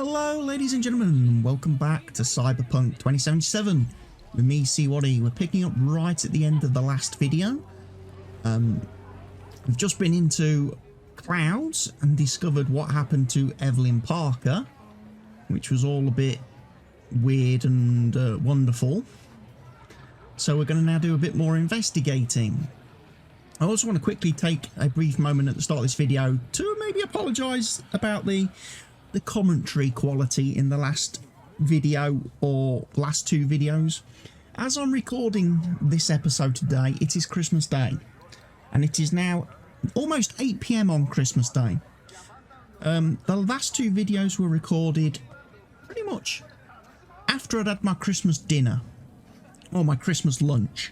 Hello ladies and gentlemen, and welcome back to Cyberpunk2077 with me, cwattye. We're picking up right at the end of the last video. We've just been into Clouds and discovered what happened to Evelyn Parker, which was all a bit weird and wonderful. So we're going to now do a bit more investigating. I also want to quickly take a brief moment at the start of this video to maybe apologise about the commentary quality in the last video or last two videos. As I'm recording this episode today, it is Christmas Day, and it is now almost 8 PM on Christmas Day. The last two videos were recorded pretty much after I'd had my Christmas dinner or my Christmas lunch,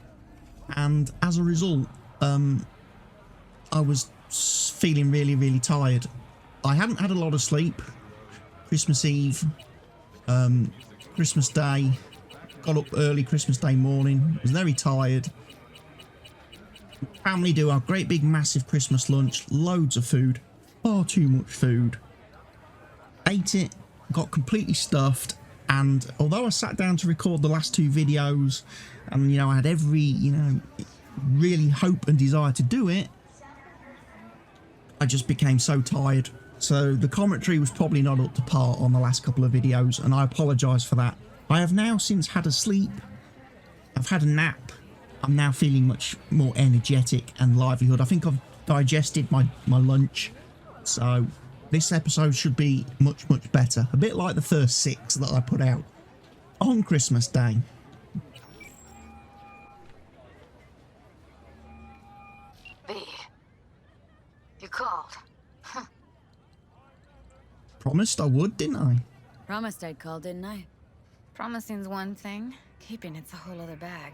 and as a result I was feeling really tired. I hadn't had a lot of sleep. Christmas Eve, Christmas Day, got up early Christmas Day morning, was very tired. Family do our great big massive Christmas lunch, loads of food, far too much food. Ate it, got completely stuffed, and although I sat down to record the last two videos and I had every really hope and desire to do it, I just became so tired. So the commentary was probably not up to par on the last couple of videos, and I apologise for that. I have now since had a sleep, I've had a nap, I'm now feeling much more energetic and livelihood. I think I've digested my lunch, so this episode should be much better. A bit like the first 6 that I put out on Christmas Day. B, you called. Promised I would, didn't I? Promised I'd call, didn't I? Promising's one thing, keeping it's a whole other bag.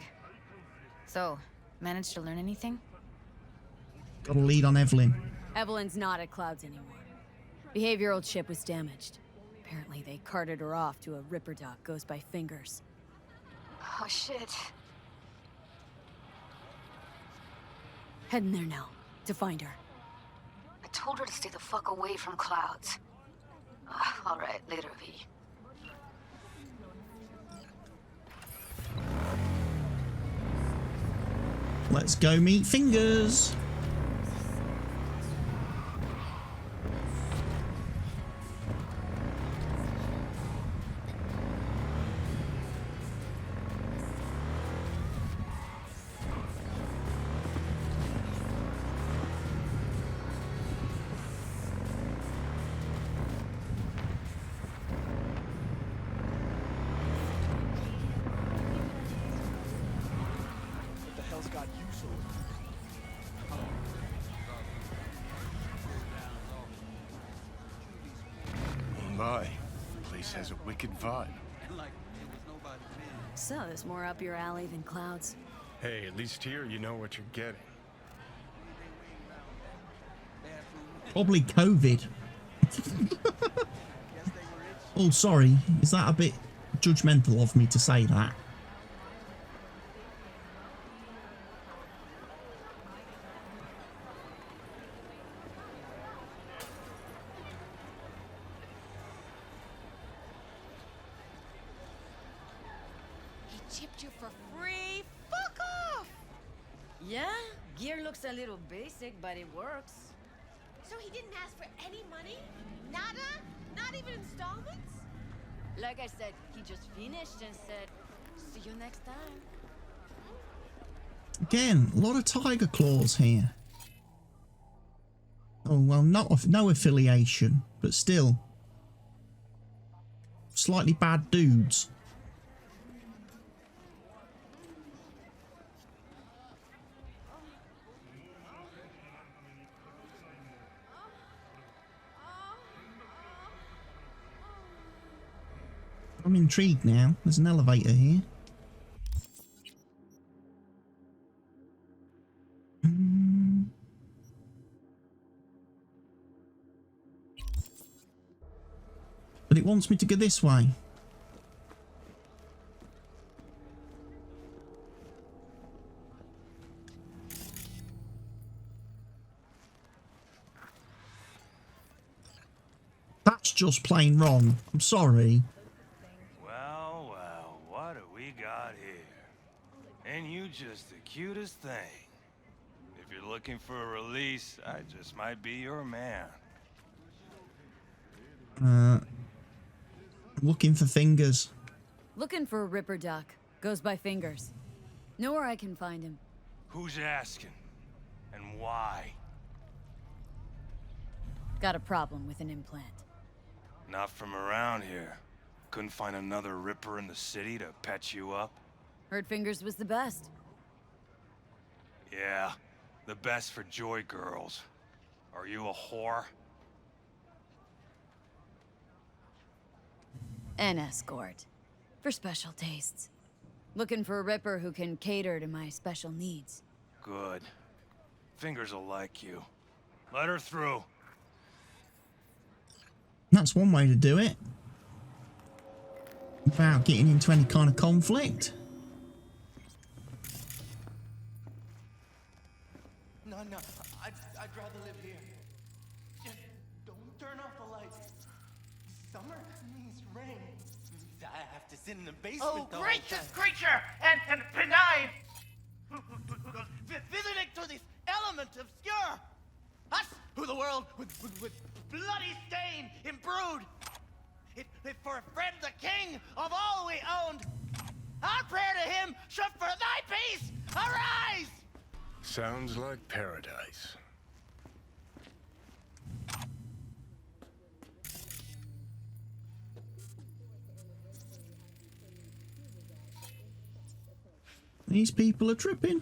So, managed to learn anything? Got a lead on Evelyn. Evelyn's not at Clouds anymore. Behavioral chip was damaged. Apparently they carted her off to a ripperdoc goes by Fingers. Oh shit. Heading there now, to find her. I told her to stay the fuck away from Clouds. Alright, later, V. Let's go meet Fingers. My place has a wicked vibe. So, there's more up your alley than Clouds. Hey, at least here you know what you're getting. Probably COVID. Oh, sorry. Is that a bit judgmental of me to say that? Chipped you for free? Fuck off! Yeah, gear looks a little basic, but it works. So he didn't ask for any money? Nada? Not even installments? Like I said, he just finished and said, see you next time. Again, a lot of tiger claws here. Oh, well, no affiliation, but still. Slightly bad dudes. I'm intrigued now. There's an elevator here. But it wants me to go this way. just plain wrong. I'm sorry. Well, well, what do we got here? And you just the cutest thing. If you're looking for a release, I just might be your man. Looking for fingers. Looking for a ripperdoc. Goes by Fingers. Know where I can find him. Who's asking? And why? Got a problem with an implant. Not from around here. Couldn't find another Ripper in the city to patch you up? Heard Fingers was the best. Yeah, the best for joy girls. Are you a whore? An escort. For special tastes. Looking for a Ripper who can cater to my special needs. Good. Fingers will like you. Let her through. That's one way to do it. Without getting into any kind of conflict. No, I'd rather live here. Just don't turn off the lights. Summer means rain. I have to sit in the basement. Oh, all gracious the time. creature and benign! Visiting to this element obscure! Us, who the world with bloody stain imbrued! If for a friend the king of all we owned, our prayer to him should for thy peace arise! Sounds like paradise. These people are tripping.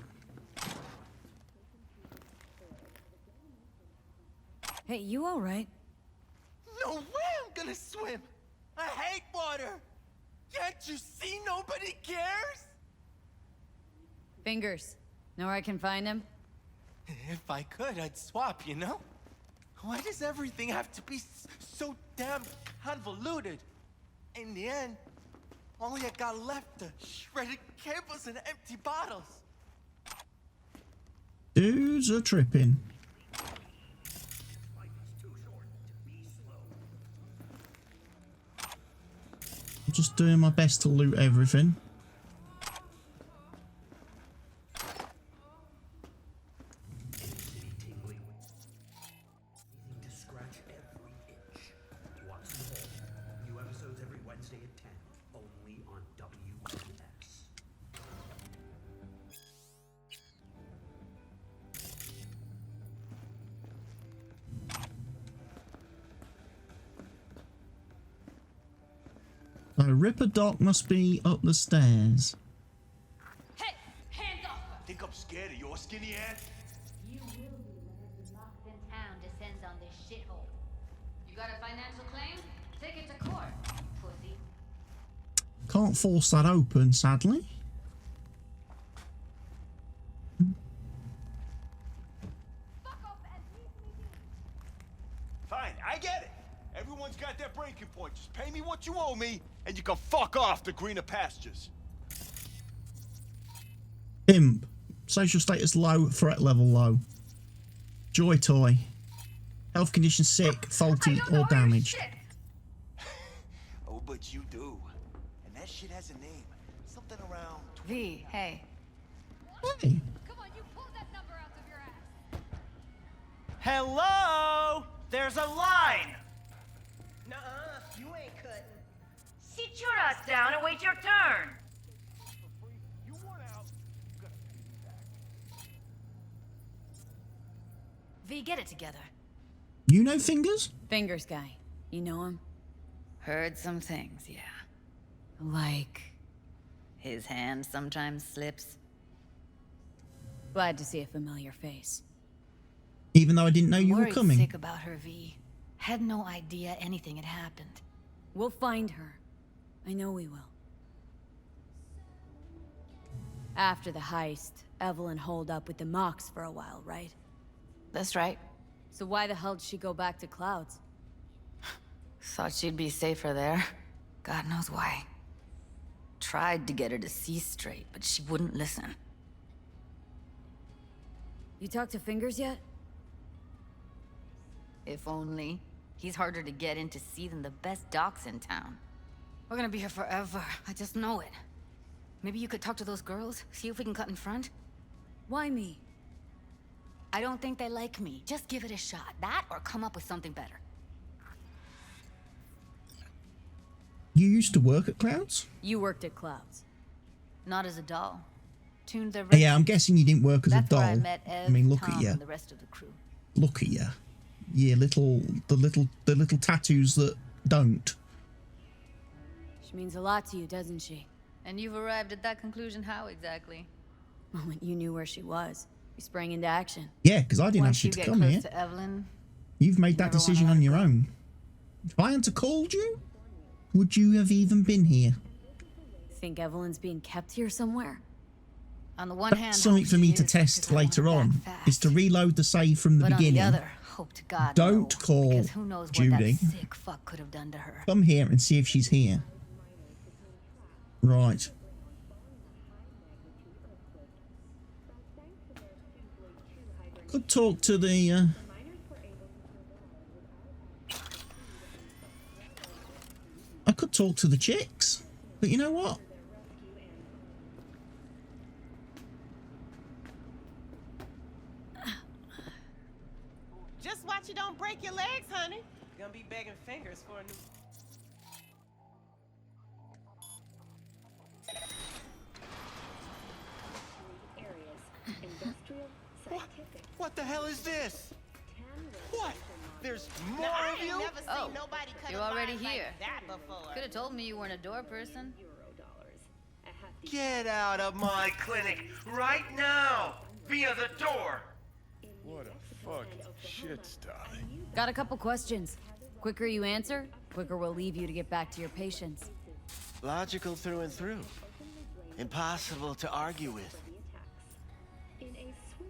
Hey, you alright? No way I'm gonna swim. I hate water. Can't you see nobody cares? Fingers. Know where I can find him? If I could, I'd swap, you know? Why does everything have to be so damn convoluted? In the end, all I got left are shredded cables and empty bottles. Dudes are tripping. I'm just doing my best to loot everything. So Ripperdoc must be up the stairs. Hey, hands off! Think I'm scared of your skinny ass? You will be when every locked in town descends on this shithole. You got a financial claim? Take it to court, pussy. Can't force that open, sadly. Fuck off and leave me be. Fine, I get it. Everyone's got their breaking point. Just pay me what you owe me, and you can fuck off to greener pastures. Imp. Social status low, threat level low. Joy toy. Health condition sick, faulty, or damaged. Oh, but you do. And that shit has a name. Something around... V, hey. Hey. Come on, you pulled that number out of your ass. Hello? There's a line! Nuh-uh, you ain't cutting. Sit your ass down and wait your turn! You want out, you gotta pay me back. V, get it together. You know Fingers? Fingers guy. You know him? Heard some things, yeah. Like... His hand sometimes slips. Glad to see a familiar face. Even though I didn't know you were Worried coming. sick about her, V. Had no idea anything had happened. We'll find her. I know we will. After the heist, Evelyn holed up with the Mox for a while, right? That's right. So why the hell did she go back to Clouds? Thought she'd be safer there. God knows why. Tried to get her to see straight, but she wouldn't listen. You talked to Fingers yet? If only. He's harder to get in to see than the best docs in town. We're gonna be here forever. I just know it. Maybe you could talk to those girls, see if we can cut in front? Why me? I don't think they like me. Just give it a shot. That or come up with something better. You used to work at Clouds? You worked at Clouds. Not as a doll. Tuned their Yeah, I'm guessing you didn't work as a That's where doll. I met Ev, mean, look Tom, at you. and the rest of the crew. Look at you. Yeah, the little tattoos that don't. She means a lot to you, doesn't she? And you've arrived at that conclusion how exactly? The moment you knew where she was, you sprang into action. Yeah, because I didn't Once ask you you to get come close here. to Evelyn, You've made that never wanna decision let on her your go. own. If I hadn't called you, would you have even been here? Think Evelyn's being kept here somewhere? on the one hand, That's something hope for she me to is, test 'cause I want later her back on, fast. is to reload the save from the But beginning. on the other, hope to God Don't no, call because who knows Judy. what that sick fuck could have done to her. Come here and see if she's here. Right. Could talk to the I could talk to the chicks, but you know what? Just watch you don't break your legs, honey. You're gonna be begging fingers for a new. What the hell is this? What? There's more Now, I of ain't you? never seen Oh, nobody cut you're a already line here. like that before. Could have told me you weren't a door person. Get out of my clinic right now! Via the door! What a fucking shit star. Got a couple questions. Quicker you answer, quicker we'll leave you to get back to your patients. Logical through and through. Impossible to argue with.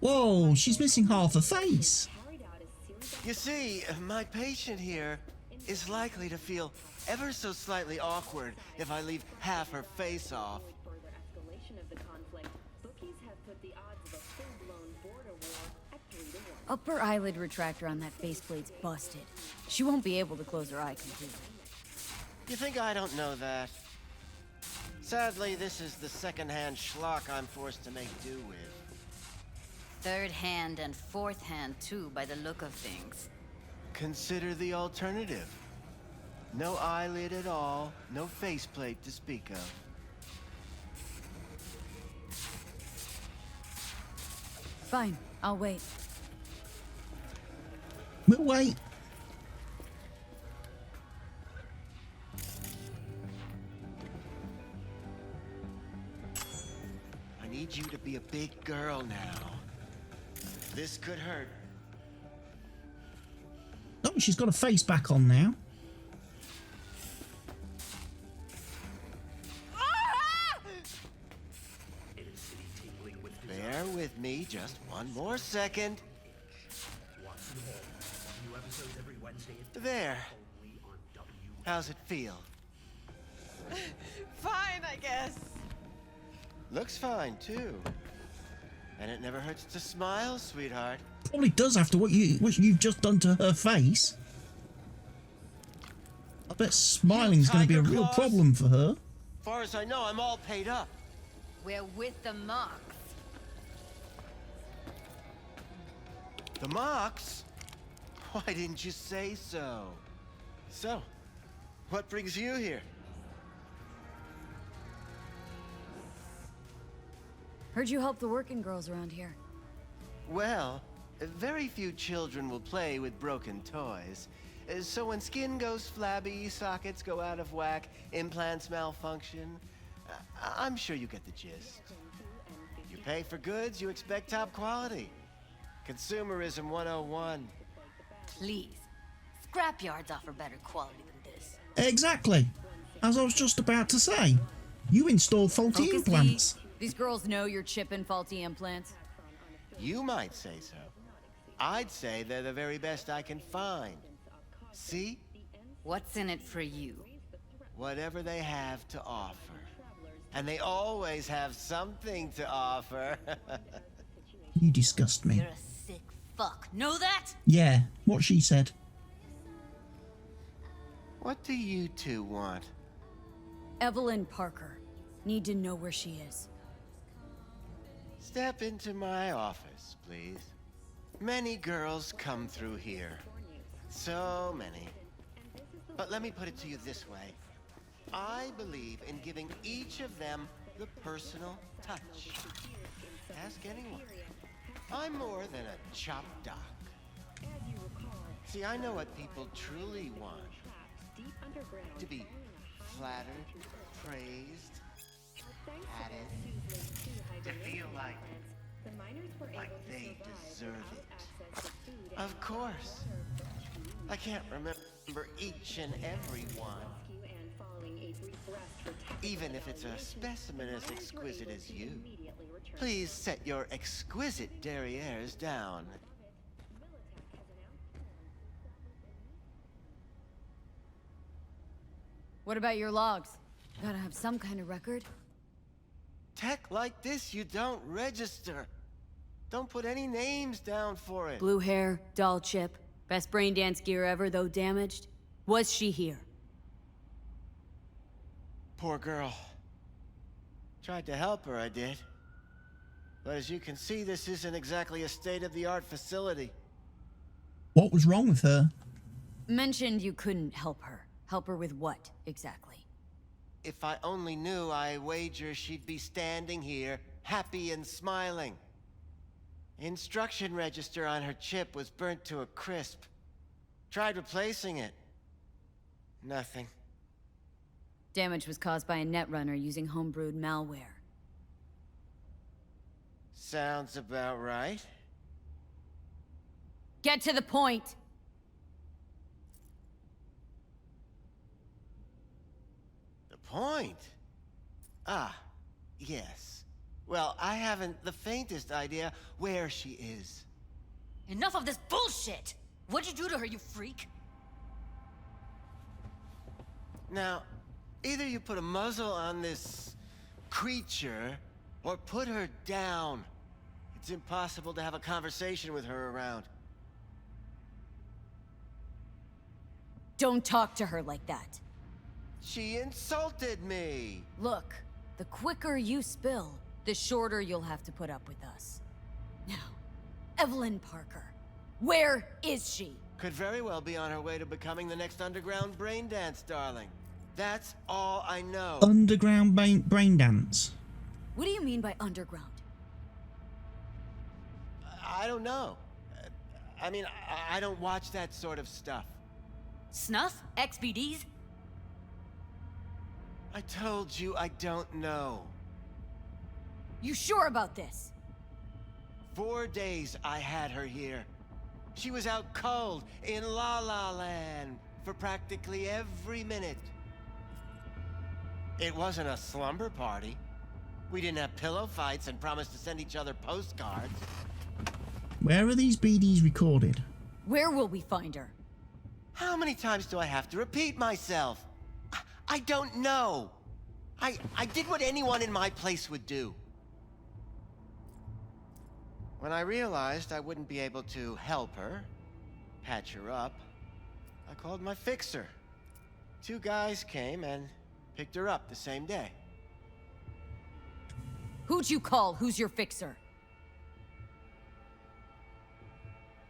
Whoa, she's missing half a face. You see, my patient here is likely to feel ever so slightly awkward if I leave half her face off. Upper eyelid retractor on that faceplate's busted. She won't be able to close her eye completely. You think I don't know that? Sadly, this is the second-hand schlock I'm forced to make do with. Third hand and fourth hand too, by the look of things. Consider the alternative. No eyelid at all, no faceplate to speak of. Fine, I'll wait. We'll wait. I need you to be a big girl now. This could hurt. Oh, she's got a face back on now. Bear with me just one more second. There. How's it feel? Fine, I guess. Looks fine, too. And it never hurts to smile, sweetheart. Probably does after what you've just done to her face. I bet smiling's going to be a real Tiger problem for her. Far as I know, I'm all paid up. We're with the Mox. The Mox? Why didn't you say so? So, what brings you here? Heard you help the working girls around here. Well, very few children will play with broken toys. So when skin goes flabby, sockets go out of whack, implants malfunction, I'm sure you get the gist. You pay for goods, you expect top quality. Consumerism 101. Please. Scrapyards offer better quality than this. Exactly. As I was just about to say. You installed faulty Focus, implants. D. These girls know you're chipping faulty implants. You might say so. I'd say they're the very best I can find. See? What's in it for you? Whatever they have to offer. And they always have something to offer. You disgust me. You're a sick fuck. Know that? Yeah, what she said. What do you two want? Evelyn Parker. Need to know where she is. Step into my office, please. Many girls come through here. So many. But let me put it to you this way. I believe in giving each of them the personal touch. Ask anyone. I'm more than a chop doc. See, I know what people truly want. To be flattered, praised, patted, to feel like they deserve it. Of course. I can't remember each and every one. Even if it's a specimen as exquisite as you. Please set your exquisite derrieres down. What about your logs? Gotta have some kind of record. Tech like this, you don't register. Don't put any names down for it. Blue hair, doll chip. Best brain dance gear ever, though damaged. Was she here? Poor girl. Tried to help her, I did. But as you can see, this isn't exactly a state-of-the-art facility. What was wrong with her? Mentioned you couldn't help her. Help her with what, exactly? If I only knew, I wager she'd be standing here, happy and smiling. Instruction register on her chip was burnt to a crisp. Tried replacing it. Nothing. Damage was caused by a netrunner using homebrewed malware. Sounds about right. Get to the point! The point? Ah, yes. Well, I haven't the faintest idea where she is. Enough of this bullshit! What'd you do to her, you freak? Now, either you put a muzzle on this creature, or put her down. It's impossible to have a conversation with her around. Don't talk to her like that. She insulted me! Look, the quicker you spill, the shorter you'll have to put up with us. Now, Evelyn Parker. Where is she? Could very well be on her way to becoming the next underground braindance, darling. That's all I know. Underground brain dance. What do you mean by underground? I don't know. I mean, I don't watch that sort of stuff. Snuff? XBDs? I told you I don't know. You sure about this? 4 days I had her here. She was out cold in La La Land for practically every minute. It wasn't a slumber party. We didn't have pillow fights and promised to send each other postcards. Where are these BDs recorded? Where will we find her? How many times do I have to repeat myself? I don't know. I did what anyone in my place would do. When I realized I wouldn't be able to help her, patch her up, I called my fixer. 2 guys came and picked her up the same day. Who'd you call? Who's your fixer?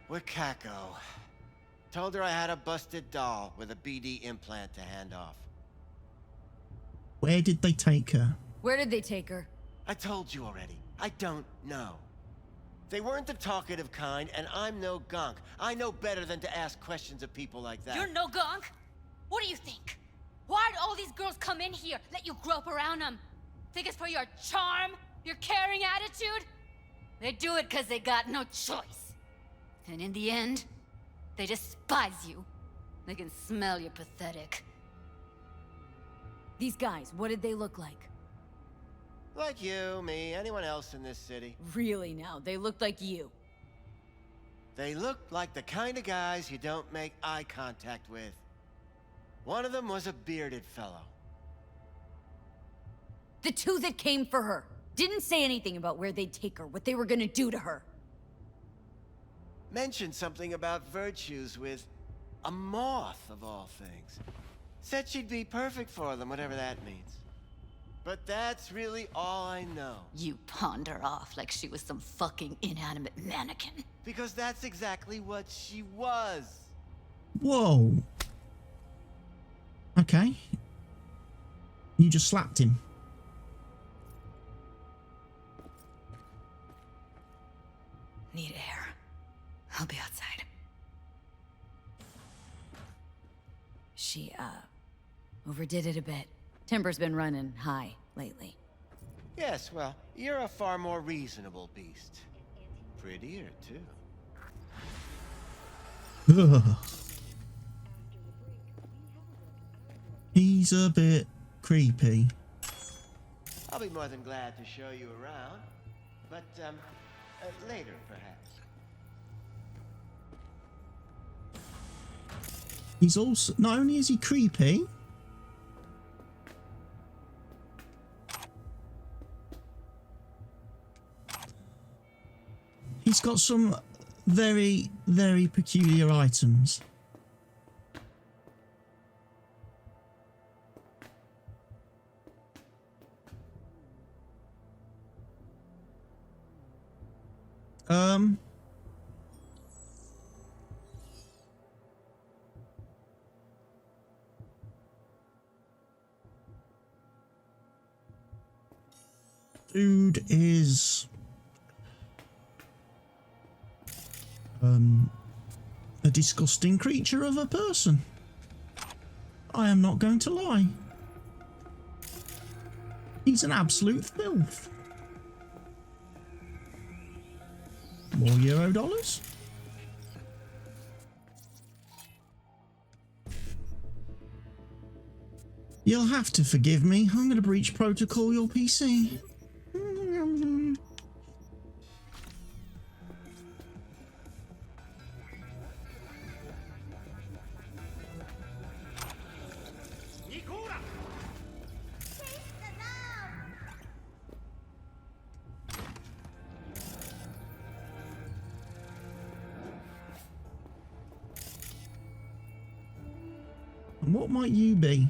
Wakako. Told her I had a busted doll with a BD implant to hand off. Where did they take her? Where did they take her? I told you already. I don't know. They weren't the talkative kind, and I'm no gonk. I know better than to ask questions of people like that. You're no gunk? What do you think? Why'd all these girls come in here, let you grope around them? Think it's for your charm? Your caring attitude? They do it because they got no choice. And in the end, they despise you. They can smell you're pathetic. These guys, what did they look like? Like you, me, anyone else in this city. Really now, they looked like you. They looked like the kind of guys you don't make eye contact with. One of them was a bearded fellow. The 2 that came for her didn't say anything about where they'd take her, what they were gonna do to her. Mentioned something about virtues with a moth, of all things. Said she'd be perfect for them, whatever that means. But that's really all I know. You pawned her off like she was some fucking inanimate mannequin. Because that's exactly what she was. Whoa. Okay. You just slapped him. Need air. I'll be outside. She, overdid it a bit. Timber's been running high lately. Yes, well, you're a far more reasonable beast. Prettier, too. Ugh. He's a bit creepy. I'll be more than glad to show you around. But, later, perhaps. He's also, not only is he creepy, he's got some very, very peculiar items. Dude is a disgusting creature of a person. I am not going to lie. He's an absolute filth. More Euro dollars? You'll have to forgive me. I'm going to breach protocol your PC. And what might you be?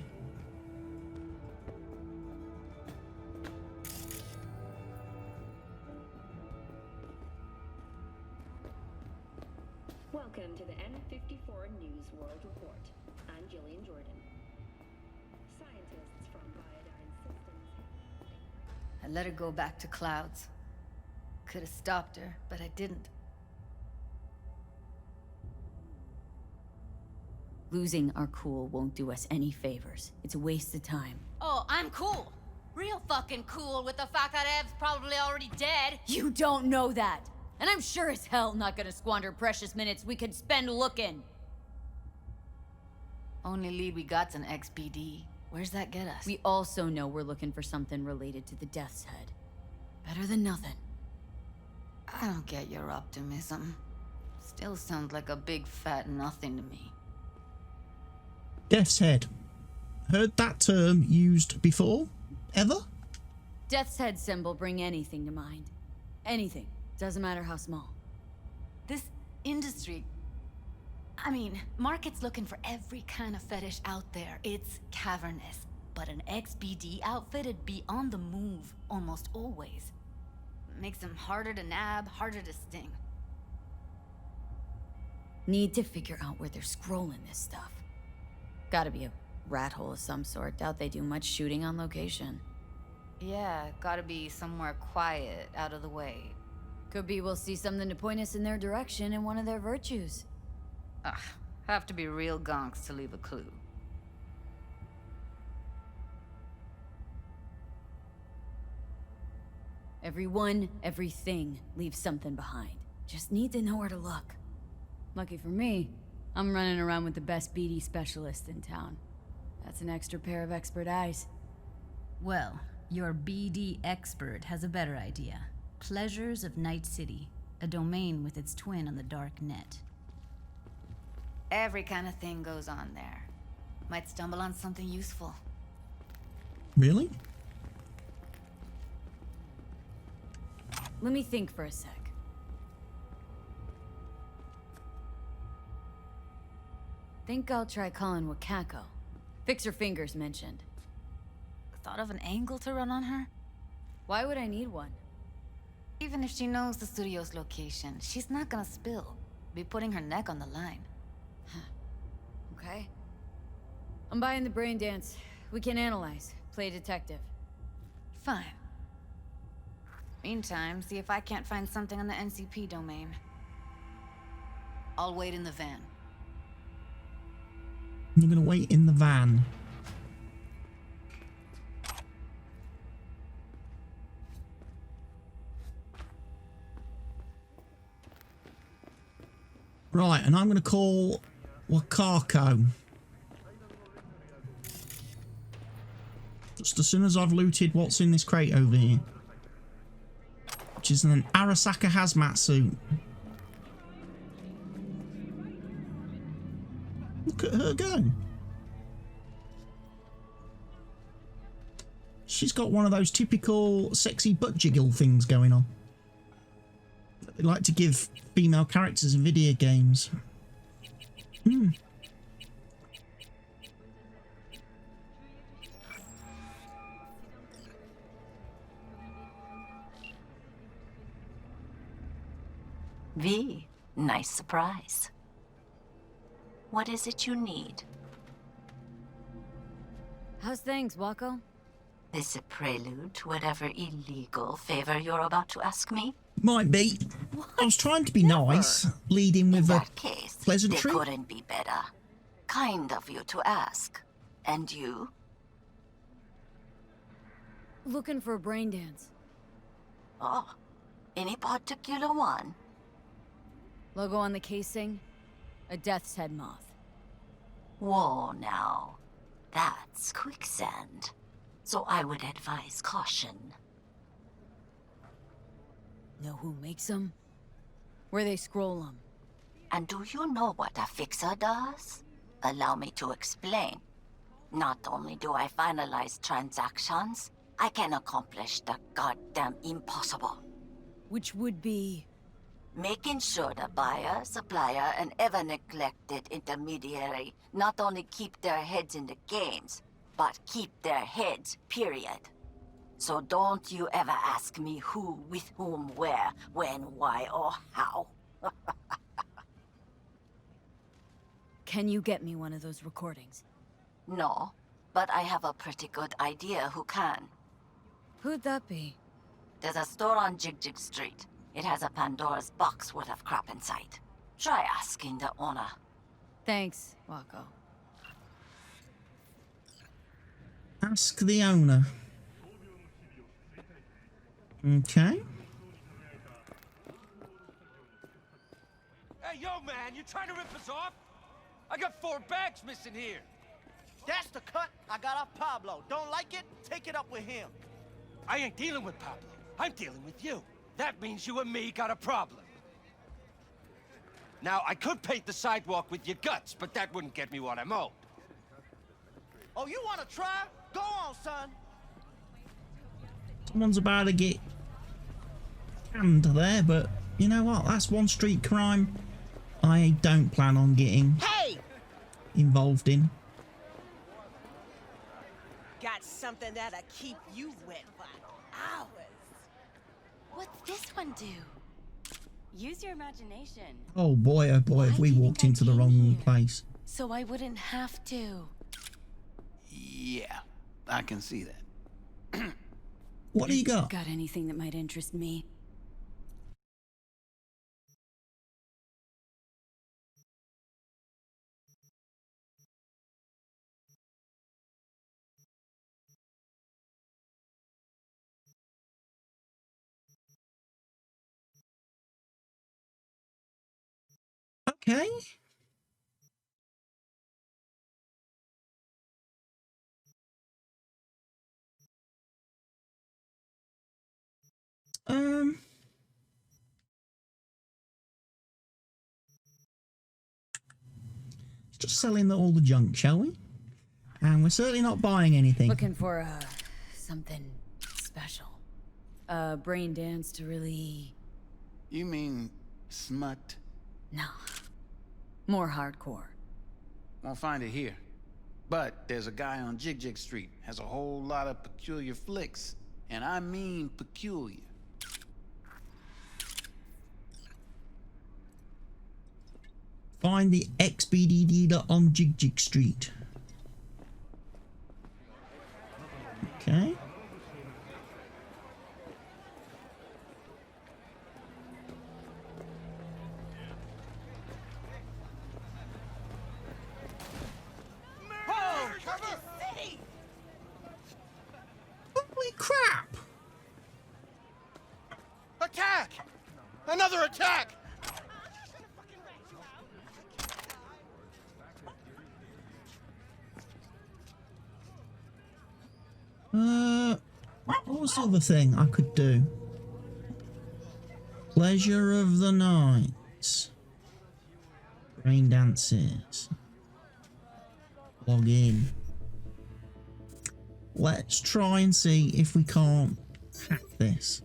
Welcome to the N54 News World Report. I'm Jillian Jordan. Scientists from Iodine Systems. I let her go back to Clouds. Could have stopped her, but I didn't. Losing our cool won't do us any favors. It's a waste of time. Oh, I'm cool. Real fucking cool with the fact that Ev's probably already dead. You don't know that! And I'm sure as hell not gonna squander precious minutes we could spend looking. Only lead we got's an XBD. Where's that get us? We also know we're looking for something related to the Death's Head. Better than nothing. I don't get your optimism. Still sounds like a big fat nothing to me. Death's Head. Heard that term used before? Ever? Death's Head symbol bring anything to mind. Anything. Doesn't matter how small. This industry... I mean, market's looking for every kind of fetish out there. It's cavernous. But an XBD outfit'd be on the move almost always. Makes them harder to nab, harder to sting. Need to figure out where they're scrolling this stuff. Gotta be a rat hole of some sort. Doubt they do much shooting on location. Yeah, gotta be somewhere quiet, out of the way. Could be we'll see something to point us in their direction in one of their virtues. Ugh, have to be real gonks to leave a clue. Everyone, everything leaves something behind. Just need to know where to look. Lucky for me, I'm running around with the best BD specialist in town. That's an extra pair of expert eyes. Well, your BD expert has a better idea. Pleasures of Night City, a domain with its twin on the dark net. Every kind of thing goes on there. Might stumble on something useful. Really? Let me think for a sec. Think I'll try calling Wakako. Fix her fingers mentioned. Thought of an angle to run on her? Why would I need one? Even if she knows the studio's location, she's not gonna spill. Be putting her neck on the line. Okay. I'm buying the brain dance. We can analyze. Play detective. Fine. Meantime, see if I can't find something on the NCP domain. I'll wait in the van. You're gonna wait in the van. Right, and I'm gonna call Wakako. Just as soon as I've looted what's in this crate over here. Which is an Arasaka hazmat suit. Look at her go. She's got one of those typical sexy butt jiggle things going on. They like to give female characters in video games. V, nice surprise. What is it you need? How's things, Wako? Is a prelude to whatever illegal favor you're about to ask me? Might be. I was trying to be nice, leading with a Case, pleasantry. they couldn't be better. Kind of you to ask. And you? Looking for a brain dance. Oh, any particular one? Logo on the casing? A death's head moth. Whoa, now. That's quicksand. So I would advise caution. Know who makes them? Where they scroll them? And do you know what a fixer does? Allow me to explain. Not only do I finalize transactions, I can accomplish the goddamn impossible. Which would be? Making sure the buyer, supplier, and ever neglected intermediary not only keep their heads in the games, but keep their heads, period. So don't you ever ask me who, with whom, where, when, why, or how. Can you get me one of those recordings? No, but I have a pretty good idea who can. Who'd that be? There's a store on Jig Street. It has a Pandora's box worth of crap inside. Try asking the owner. Thanks, Wako. Ask the owner. Okay. Hey, yo, man, you trying to rip us off? I got 4 bags missing here. That's the cut I got off Pablo. Don't like it? Take it up with him. I ain't dealing with Pablo. I'm dealing with you. That means you and me got a problem. Now, I could paint the sidewalk with your guts, but that wouldn't get me what I'm owed. Oh, you want to try? Go on, son. Someone's about to get canned there, but you know what? That's one street crime I don't plan on getting involved in. Got something that'll keep you wet for hours. What's this one do? Use your imagination. Oh boy, have we walked into the wrong place. So I wouldn't have to. Yeah, I can see that. What do you got? Got anything that might interest me? Okay. Just selling all the junk, shall we? And we're certainly not buying anything. Looking for something special. A brain dance to really... You mean smut? No. More hardcore. Won't find it here. But there's a guy on Jig Street, has a whole lot of peculiar flicks. And I mean peculiar. Find the XBD dealer on Jig Street. Okay. Oh, cover! City! Holy crap! Attack! Another attack! What was the other thing I could do? Pleasure of the night. Brain dances. Log in. Let's try and see if we can't hack this.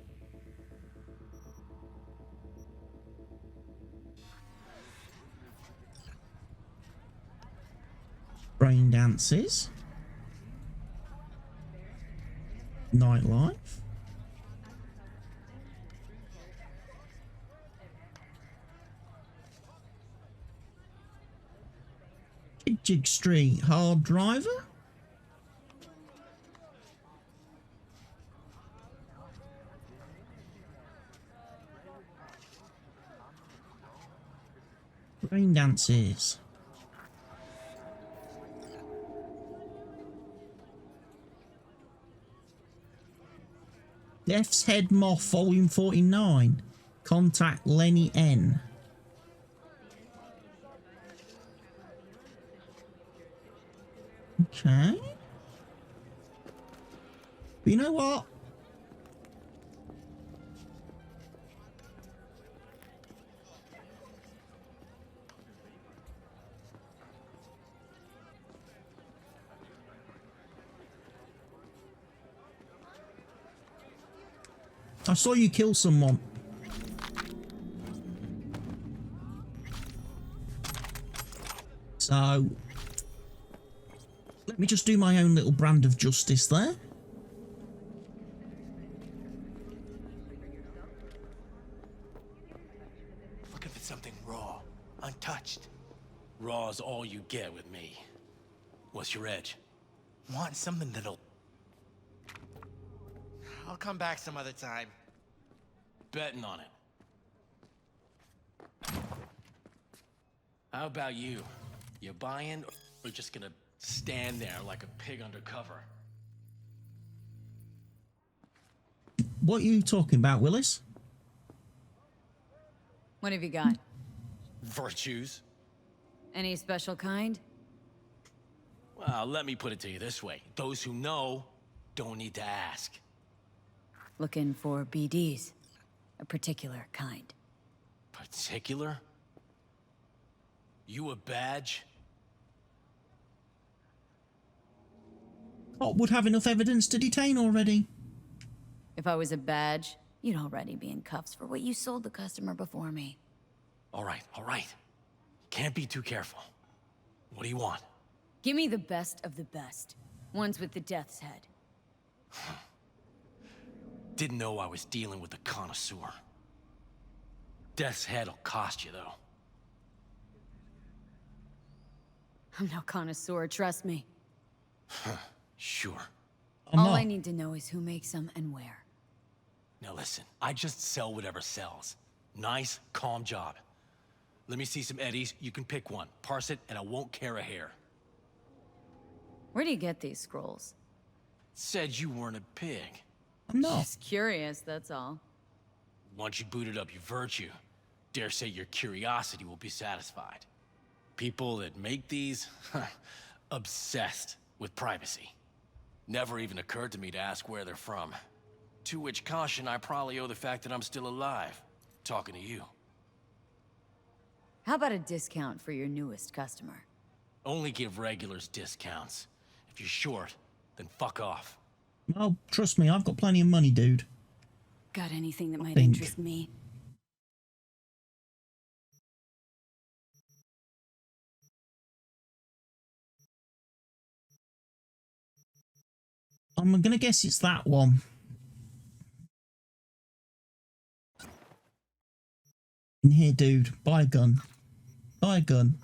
Brain dances. Nightlife. Jig Street hard driver. Brain dances. Death's Head Moth, Volume 49. Contact Lenny N. Okay. But you know what? I saw you kill someone. So, let me just do my own little brand of justice there. Looking for something raw, untouched. Raw's all you get with me. What's your edge? Want something that'll... I'll come back some other time. Betting on it. How about you? You buying, or just gonna stand there like a pig undercover? What are you talking about, Willis? What have you got? Virtues? Any special kind? Well, let me put it to you this way. Those who know don't need to ask. Looking for BDs. A particular kind. Particular? You a badge? Cop would have enough evidence to detain already. If I was a badge, you'd already be in cuffs for what you sold the customer before me. All right, all right. Can't be too careful. What do you want? Give me the best of the best. Ones with the death's head. Didn't know I was dealing with a connoisseur. Death's head'll cost you, though. I'm no connoisseur, trust me. Sure. All I need to know is who makes them and where. Now listen, I just sell whatever sells. Nice, calm job. Let me see some eddies, you can pick one. Parse it, and I won't care a hair. Where do you get these scrolls? Said you weren't a pig. I'm not. Just curious, that's all. Once you booted up your virtue, dare say your curiosity will be satisfied. People that make these, obsessed with privacy. Never even occurred to me to ask where they're from. To which caution I probably owe the fact that I'm still alive, talking to you. How about a discount for your newest customer? Only give regulars discounts. If you're short, then fuck off. Oh, trust me, I've got plenty of money, dude. Got anything that might Think. interest me? I'm gonna guess it's that one. In here, dude. Buy a gun. Buy a gun.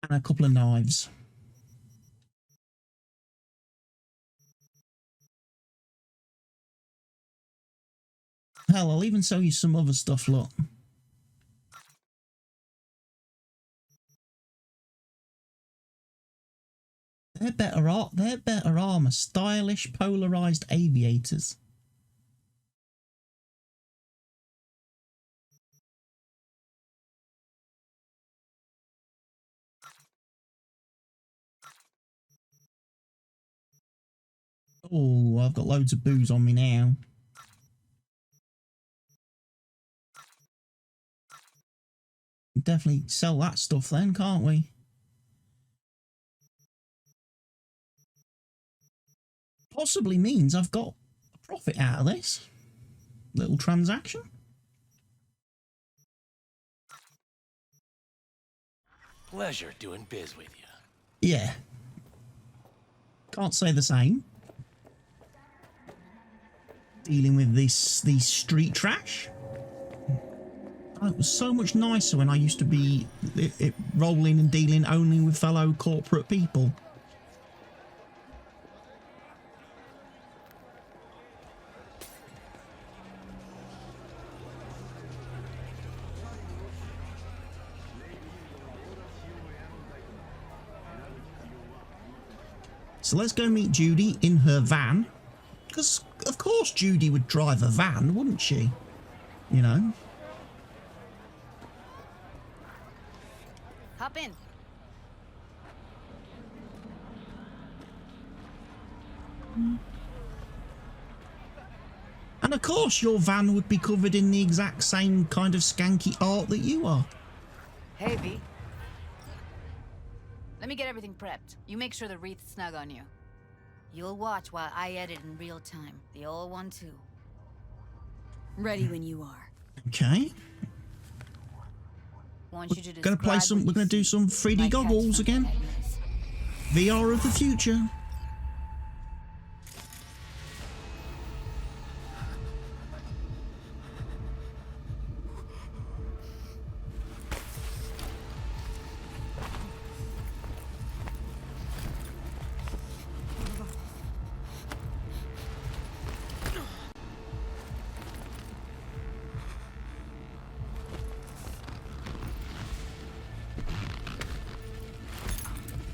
And a couple of knives. Hell, I'll even sell you some other stuff, look. They're better armor. Stylish, polarized aviators. Oh, I've got loads of booze on me now. Definitely sell that stuff then, can't we? Possibly means I've got a profit out of this little transaction. Pleasure doing biz with you. Yeah. Can't say the same. Dealing with these street trash. It was so much nicer when I used to be rolling and dealing only with fellow corporate people. So let's go meet Judy in her van. Because, of course, Judy would drive a van, wouldn't she? You know? Hop in. And of course your van would be covered in the exact same kind of skanky art that you are. Hey, V. Let me get everything prepped. You make sure the wreath's snug on you. You'll watch while I edit in real time. The old one, too. Ready when you are. Okay. Want you to We're gonna do some 3D goggles again. VR of the future.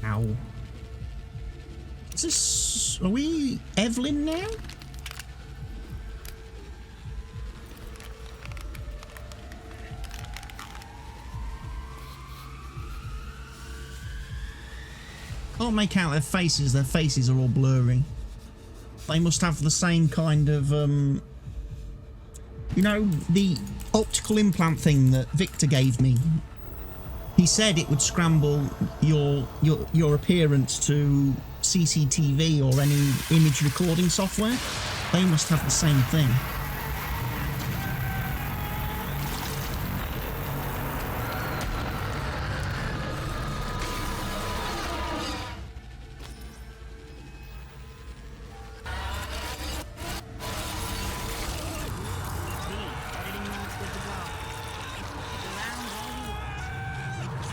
Ow. Is this... Are we Evelyn now? Can't make out their faces. Their faces are all blurry. They must have the same kind of, you know, the optical implant thing that Victor gave me. He said it would scramble your appearance to CCTV or any image recording software. They must have the same thing.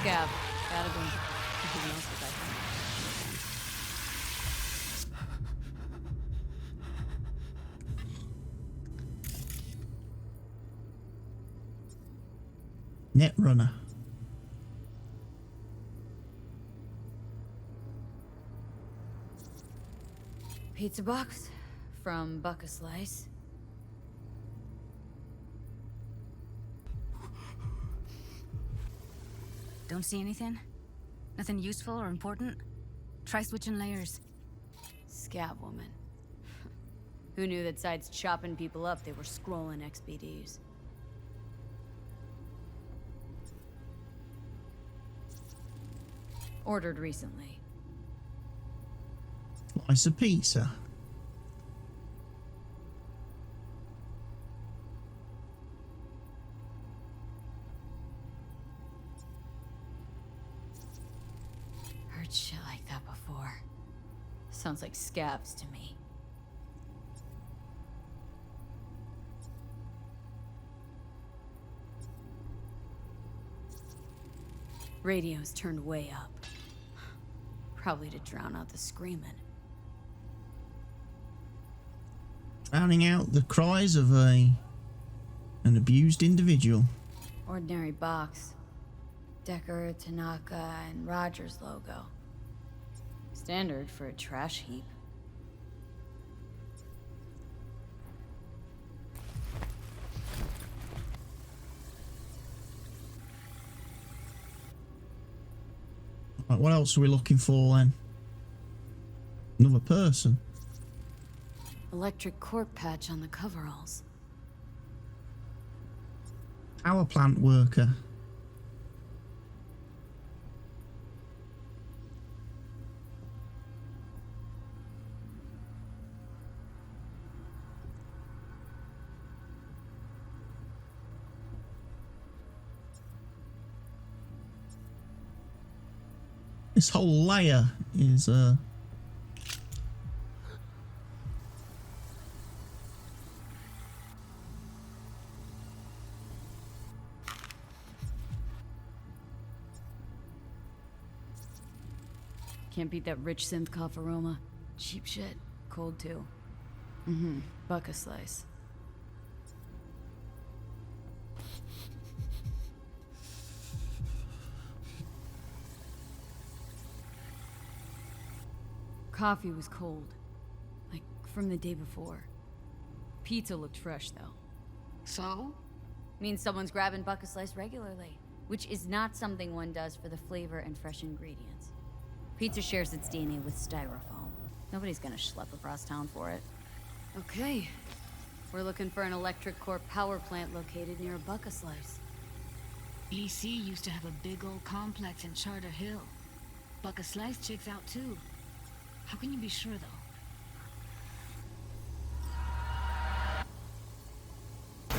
Scav, gotta be. Who knows what I Netrunner. Pizza box from Buck a Slice. Don't see anything? Nothing useful or important? Try switching layers. Scav woman. Who knew that sides chopping people up, they were scrolling XBDs? Ordered recently. Slice of pizza. Her heard shit like that before. Sounds like scabs to me. Radio's turned way up. Probably to drown out the screaming. Drowning out the cries of an abused individual. Ordinary box. Decker, Tanaka, and Rogers logo. Standard for a trash heap. Right, what else are we looking for then? Another person. Electric corp patch on the coveralls. Power plant worker. This whole layer is Can't beat that rich synth cough aroma. Cheap shit. Cold too. Buck a slice. Coffee was cold. Like from the day before. Pizza looked fresh though. So? Means someone's grabbing buck a slice regularly. Which is not something one does for the flavor and fresh ingredients. Pizza shares its DNA with styrofoam. Nobody's gonna schlep across town for it. Okay. We're looking for an electric corp power plant located near a buck a slice. EC used to have a big old complex in Charter Hill. Buck a slice checks out too. How can you be sure though?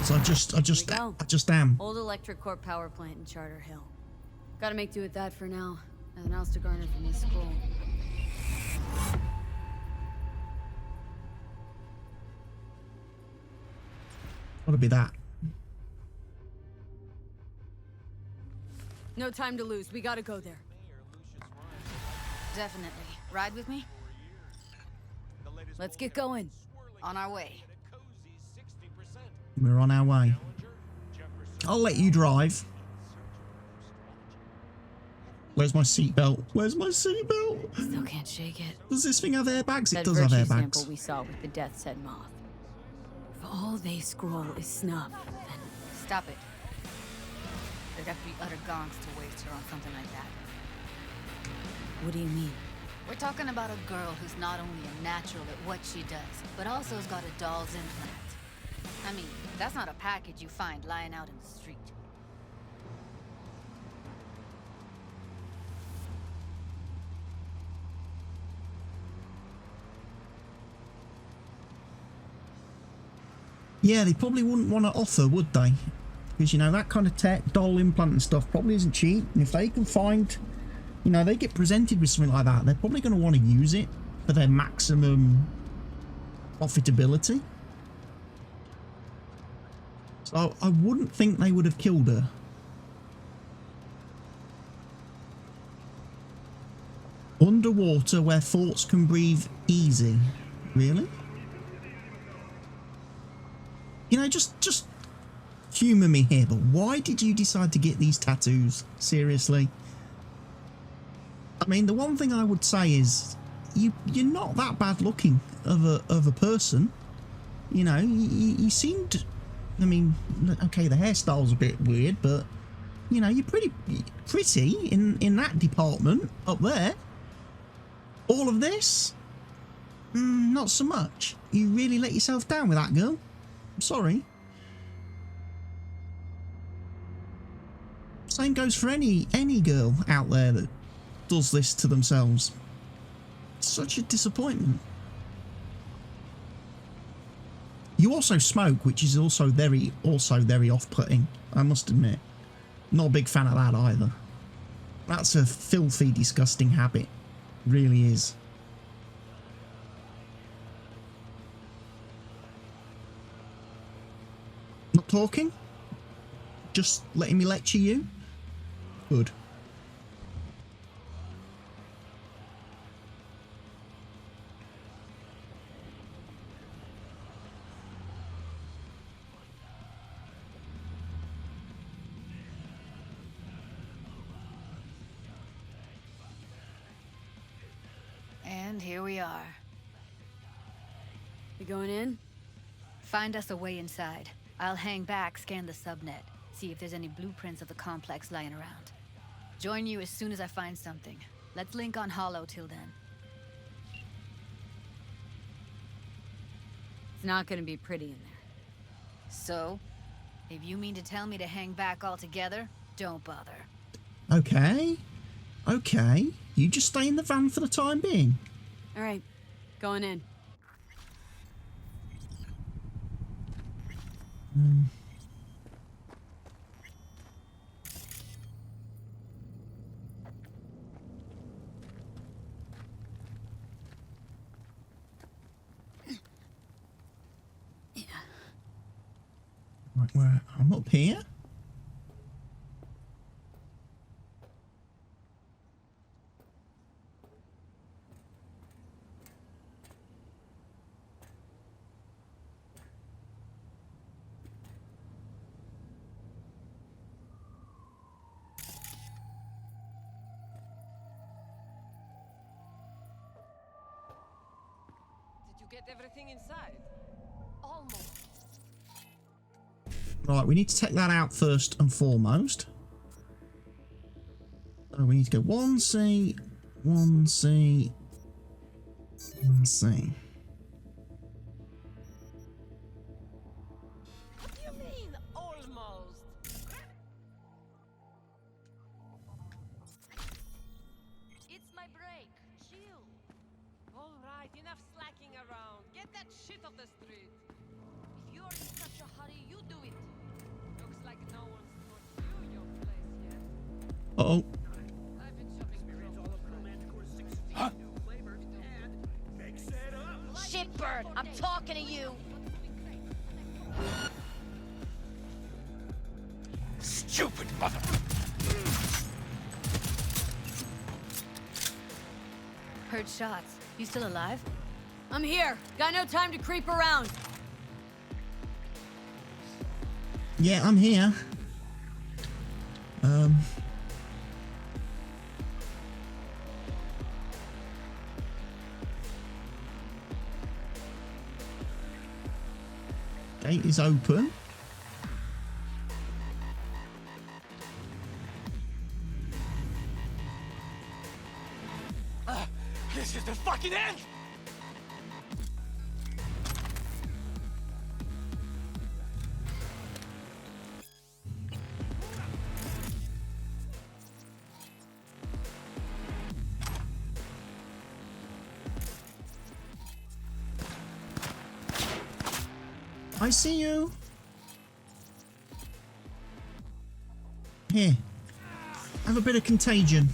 So I just am. Old electric corp power plant in Charter Hill. Gotta make do with that for now. Nothing else to garner from this school. What'll be that? No time to lose. We gotta go there. Definitely. Ride with me? Let's get going. On our way. We're on our way. I'll let you drive. Where's my seatbelt? Where's my seatbelt? Still can't shake it. Does this thing have airbags? It That does have virtue airbags. sample we saw with the death's head moth. If all they scroll is snuff, then... Stop it. There'd have to be utter gonks to waste her on something like that. What do you mean? We're talking about a girl who's not only a natural at what she does, but also has got a doll's implant. I mean, that's not a package you find lying out in the street. Yeah, they probably wouldn't want to offer, would they? Because, you know, that kind of tech, doll implant and stuff probably isn't cheap. And if they can find, you know, they get presented with something like that, they're probably going to want to use it for their maximum profitability. So I wouldn't think they would have killed her. Underwater where thoughts can breathe easy. Really? You know, just humour me here, but why did you decide to get these tattoos? Seriously? I mean, the one thing I would say is you're not that bad looking of a person. You know, you seemed, I mean, okay, the hairstyle's a bit weird, but you know, you're pretty in that department up there. All of this? Not so much. You really let yourself down with that girl. I'm sorry. Same goes for any girl out there that does this to themselves. Such a disappointment. You also smoke, which is also very off-putting, I must admit. Not a big fan of that either. That's a filthy, disgusting habit. Really is. Not talking? Just letting me lecture you? Good. And here we are. We going in? Find us a way inside. I'll hang back, scan the subnet, see if there's any blueprints of the complex lying around. Join you as soon as I find something. Let's link on Hollow till then. It's not gonna be pretty in there. So? If you mean to tell me to hang back altogether, don't bother. Okay. Okay. You just stay in the van for the time being. All right, going in. Right, where I'm up here. Did you get everything inside? Almost. Right, we need to take that out first and foremost. So we need to go 1C, 1C, 1C. What do you mean, almost? It's my break. Chill. All right, enough slacking around. Get that shit off the street. If you're in such a hurry, you do it. Looks like no one's brought you your place yet. Uh-oh. I've been shopping Shitbird, I'm talking to you. Stupid mother. Heard shots. You still alive? I'm here. Got no time to creep around. Yeah, I'm here. Gate is open. This is the fucking end! I see you. Here. Have a bit of contagion.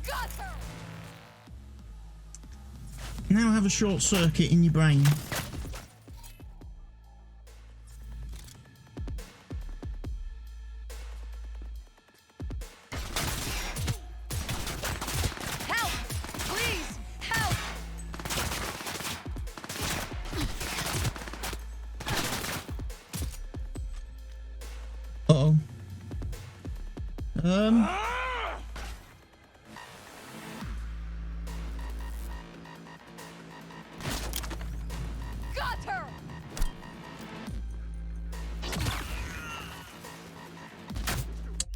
Got her! Now have a short circuit in your brain. Help! Please! Help! Uh-oh. Got her!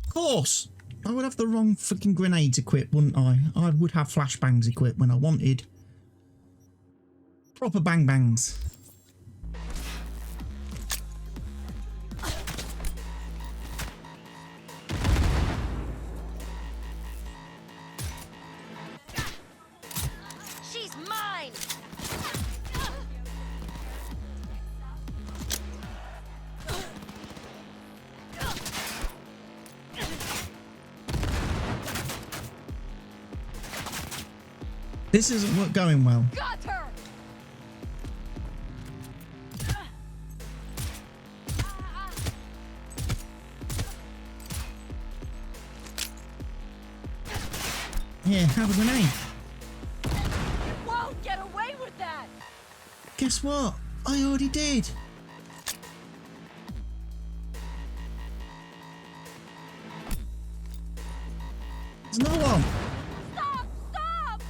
Of course. I would have the wrong fucking grenades equipped, wouldn't I? I would have flashbangs equipped when I wanted proper bang bangs. She's mine! This isn't going well. Got her! Yeah, have a grenade. You won't get away with that! Guess what? I already did. There's another one. Stop! Stop!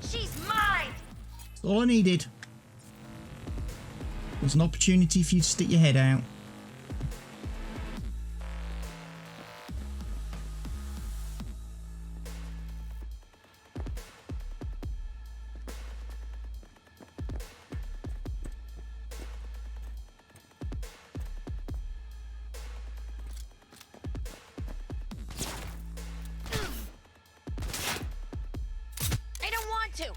She's mine! That's all I needed. Was an opportunity for you to stick your head out. I don't want to!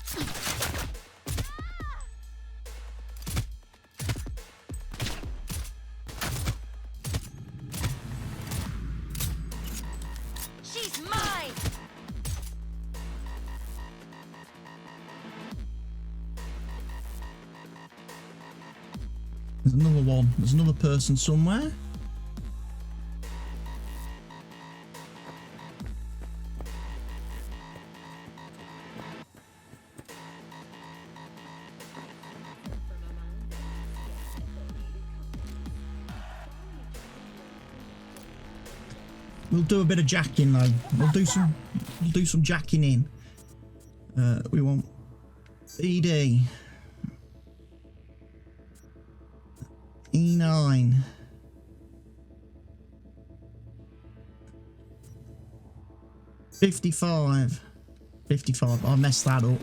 She's mine! There's another one. There's another person somewhere. We'll do a bit of jacking though. We'll do some jacking in. We want ED. E9. $55. I messed that up.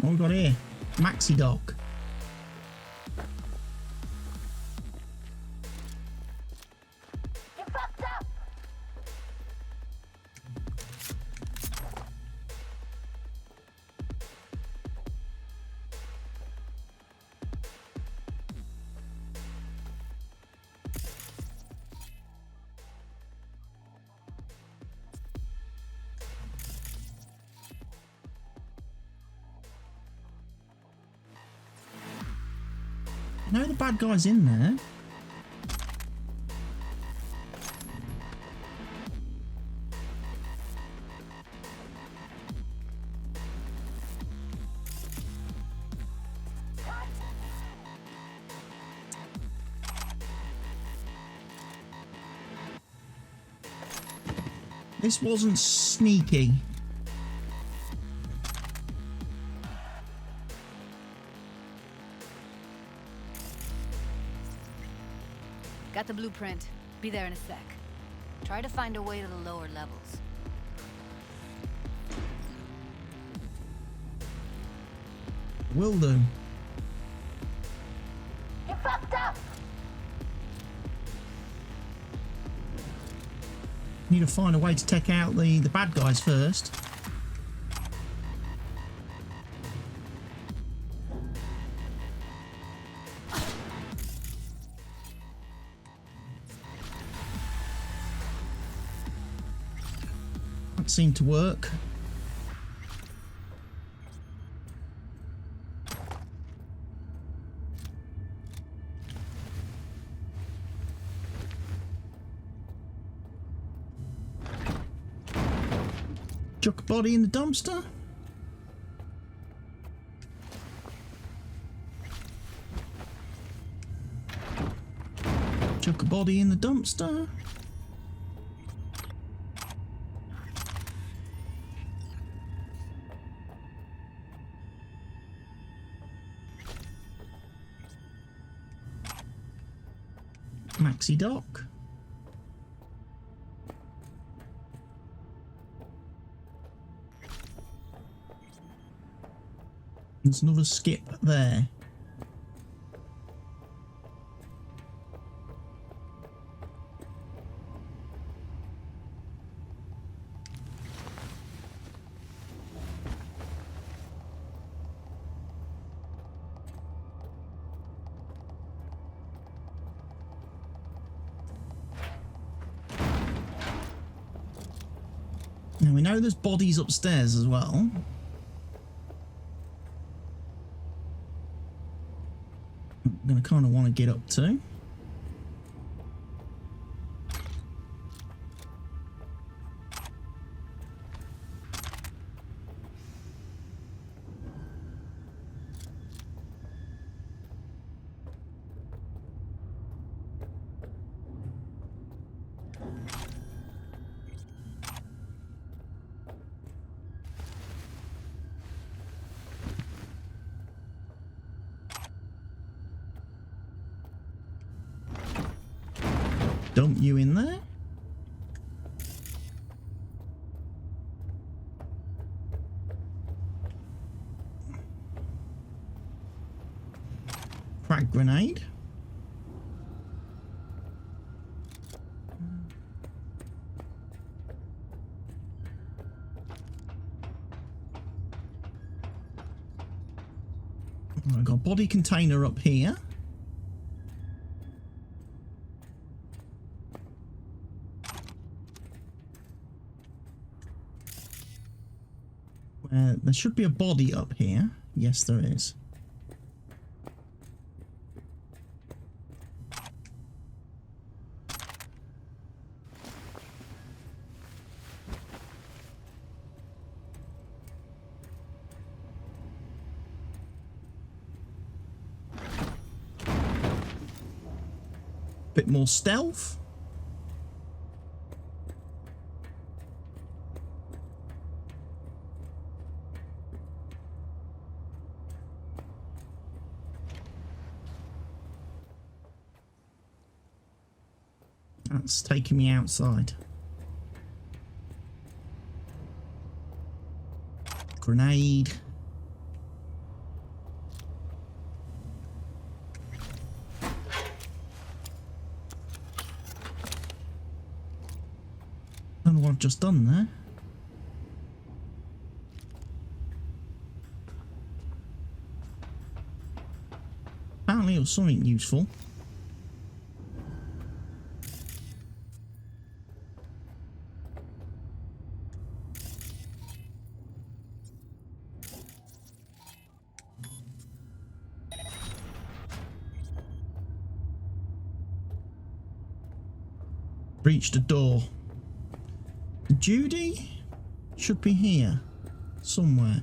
What we got here? Maxi Doc. You fucked up! I know the bad guy's in there. This wasn't sneaky. Got the blueprint. Be there in a sec. Try to find a way to the lower levels. Will do. You fucked up! Need to find a way to take out the bad guys first. That seemed to work. Chuck a body in the dumpster. Chuck a body in the dumpster. Maxi Doc. There's another skip there. Now we know there's bodies upstairs as well. I'm gonna kind of want to get up to. Dump you in there. Frag grenade. I've got a body container up here. There should be a body up here. Yes, there is. Bit more stealth. That's taking me outside. Grenade. I don't know what I've just done there. Apparently it was something useful. Breached a door. Judy should be here somewhere.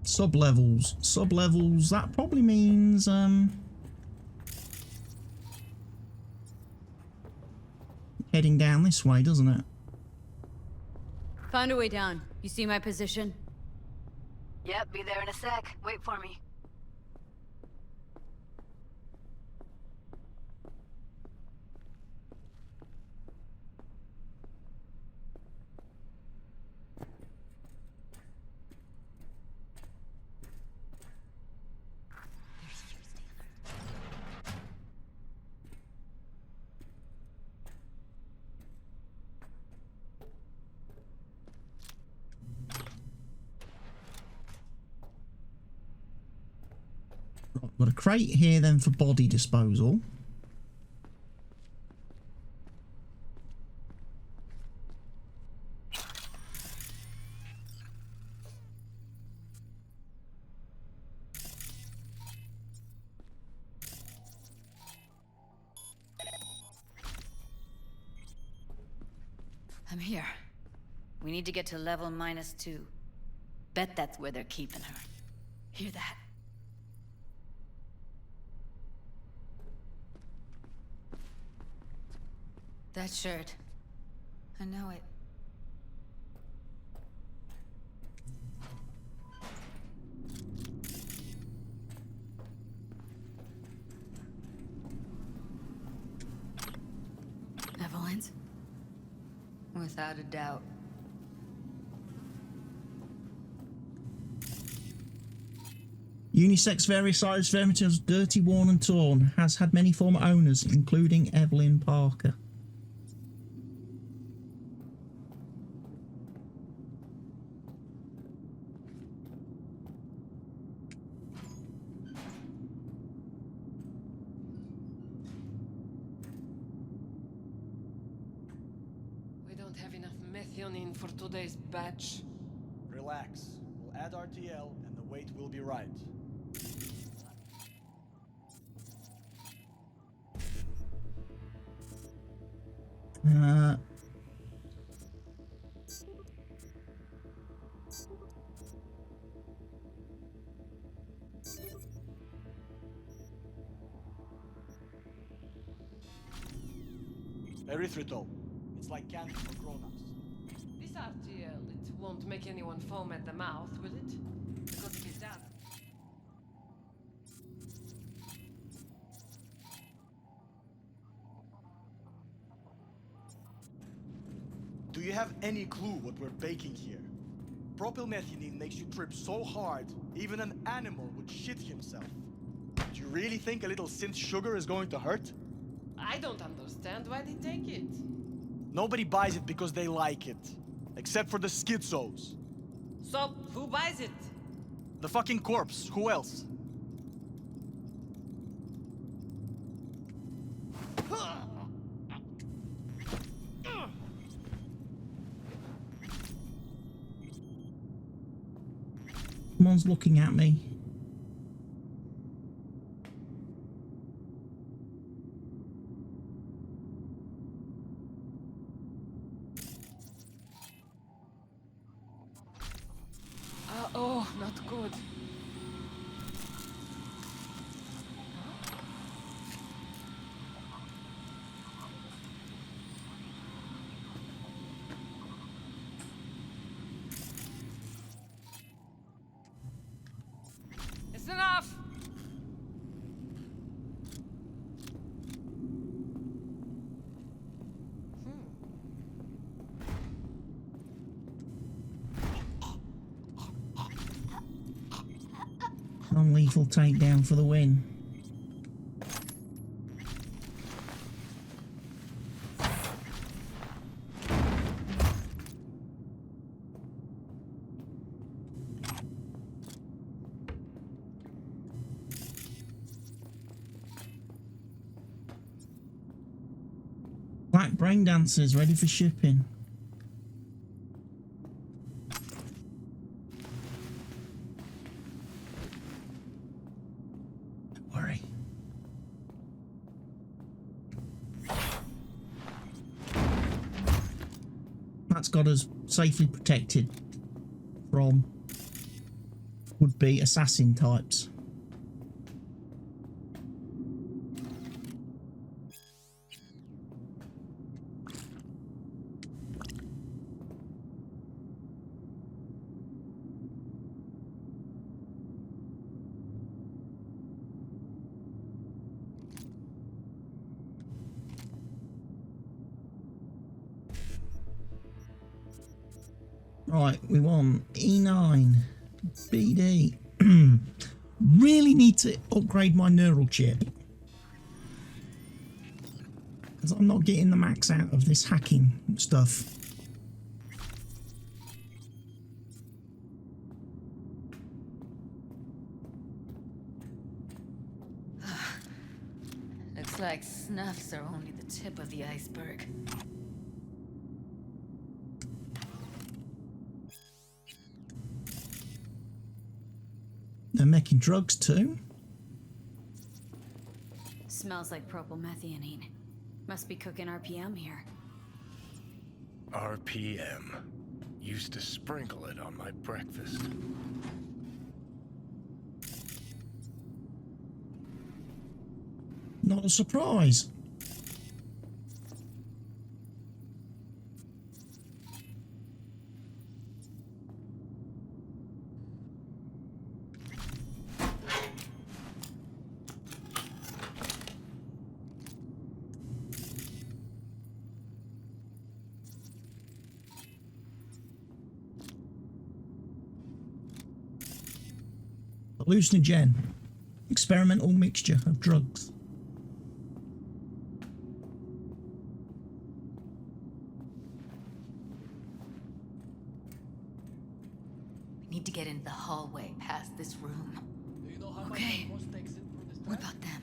Sub-levels. Sub-levels, that probably means heading down this way, doesn't it? Found a way down. You see my position? Yep, be there in a sec. Wait for me. Got a crate here then for body disposal. I'm here. We need to get to level -2. Bet that's where they're keeping her. Hear that? That shirt. I know it. Evelyn's? Without a doubt. Unisex, various sized, fairy tales, dirty, worn and torn. Has had many former owners, including Evelyn Parker. We don't have enough methionine for today's batch. Relax. We'll add RTL and the weight will be right. Erythritol. It's like candy for grown-ups. This RTL, it won't make anyone foam at the mouth, will it? Because if it does... Do you have any clue what we're baking here? Propylmethionine makes you trip so hard, even an animal would shit himself. Do you really think a little synth sugar is going to hurt? I don't understand why they take it. Nobody buys it because they like it. Except for the schizos. So, who buys it? The fucking corpse. Who else? Someone's looking at me. Oh, not good. It's enough! Non-lethal takedown for the win. Black brain dancers ready for shipping. That's got us safely protected from would-be assassin types. Right, we want E9, BD. Really need to upgrade my neural chip. Because I'm not getting the max out of this hacking stuff. Looks like snuffs are only the tip of the iceberg. They're making drugs too. Smells like propylmethionine. Must be cooking RPM here. RPM. Used to sprinkle it on my breakfast. Not a surprise. Hallucinogen. Experimental mixture of drugs. We need to get into the hallway past this room. Okay. What about them?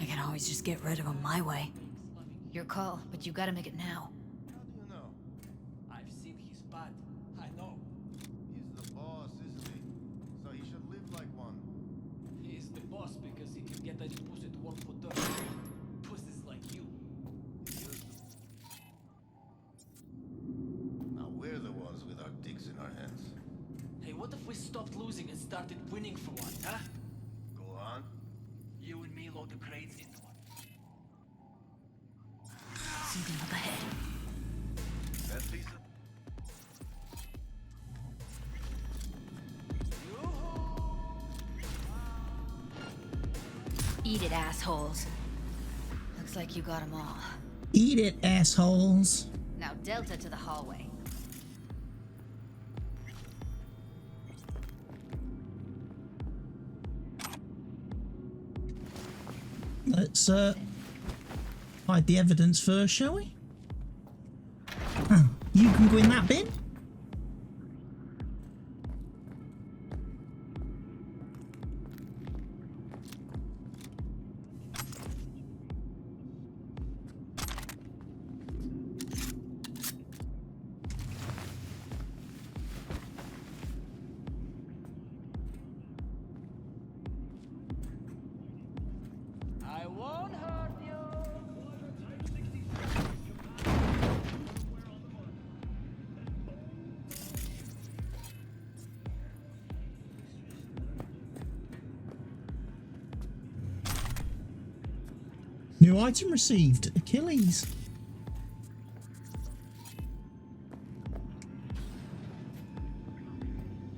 I can always just get rid of them my way. Your call, but you gotta make it now. I've seen his bad. I know. He's the boss, isn't he? So he should live like one. He's the boss because he can get any pussy to work for dirt. Pussies like you. Now we're the ones with our dicks in our hands. Hey, what if we stopped losing and started winning for once, huh? Go on. You and me load the crates into one. See them up ahead. That piece of... Eat it, assholes. Looks like you got them all. Eat it, assholes. Now Delta to the hallway. Let's hide the evidence first, shall we? Huh. You can go in that bin. I won't hurt you. New item received. Achilles.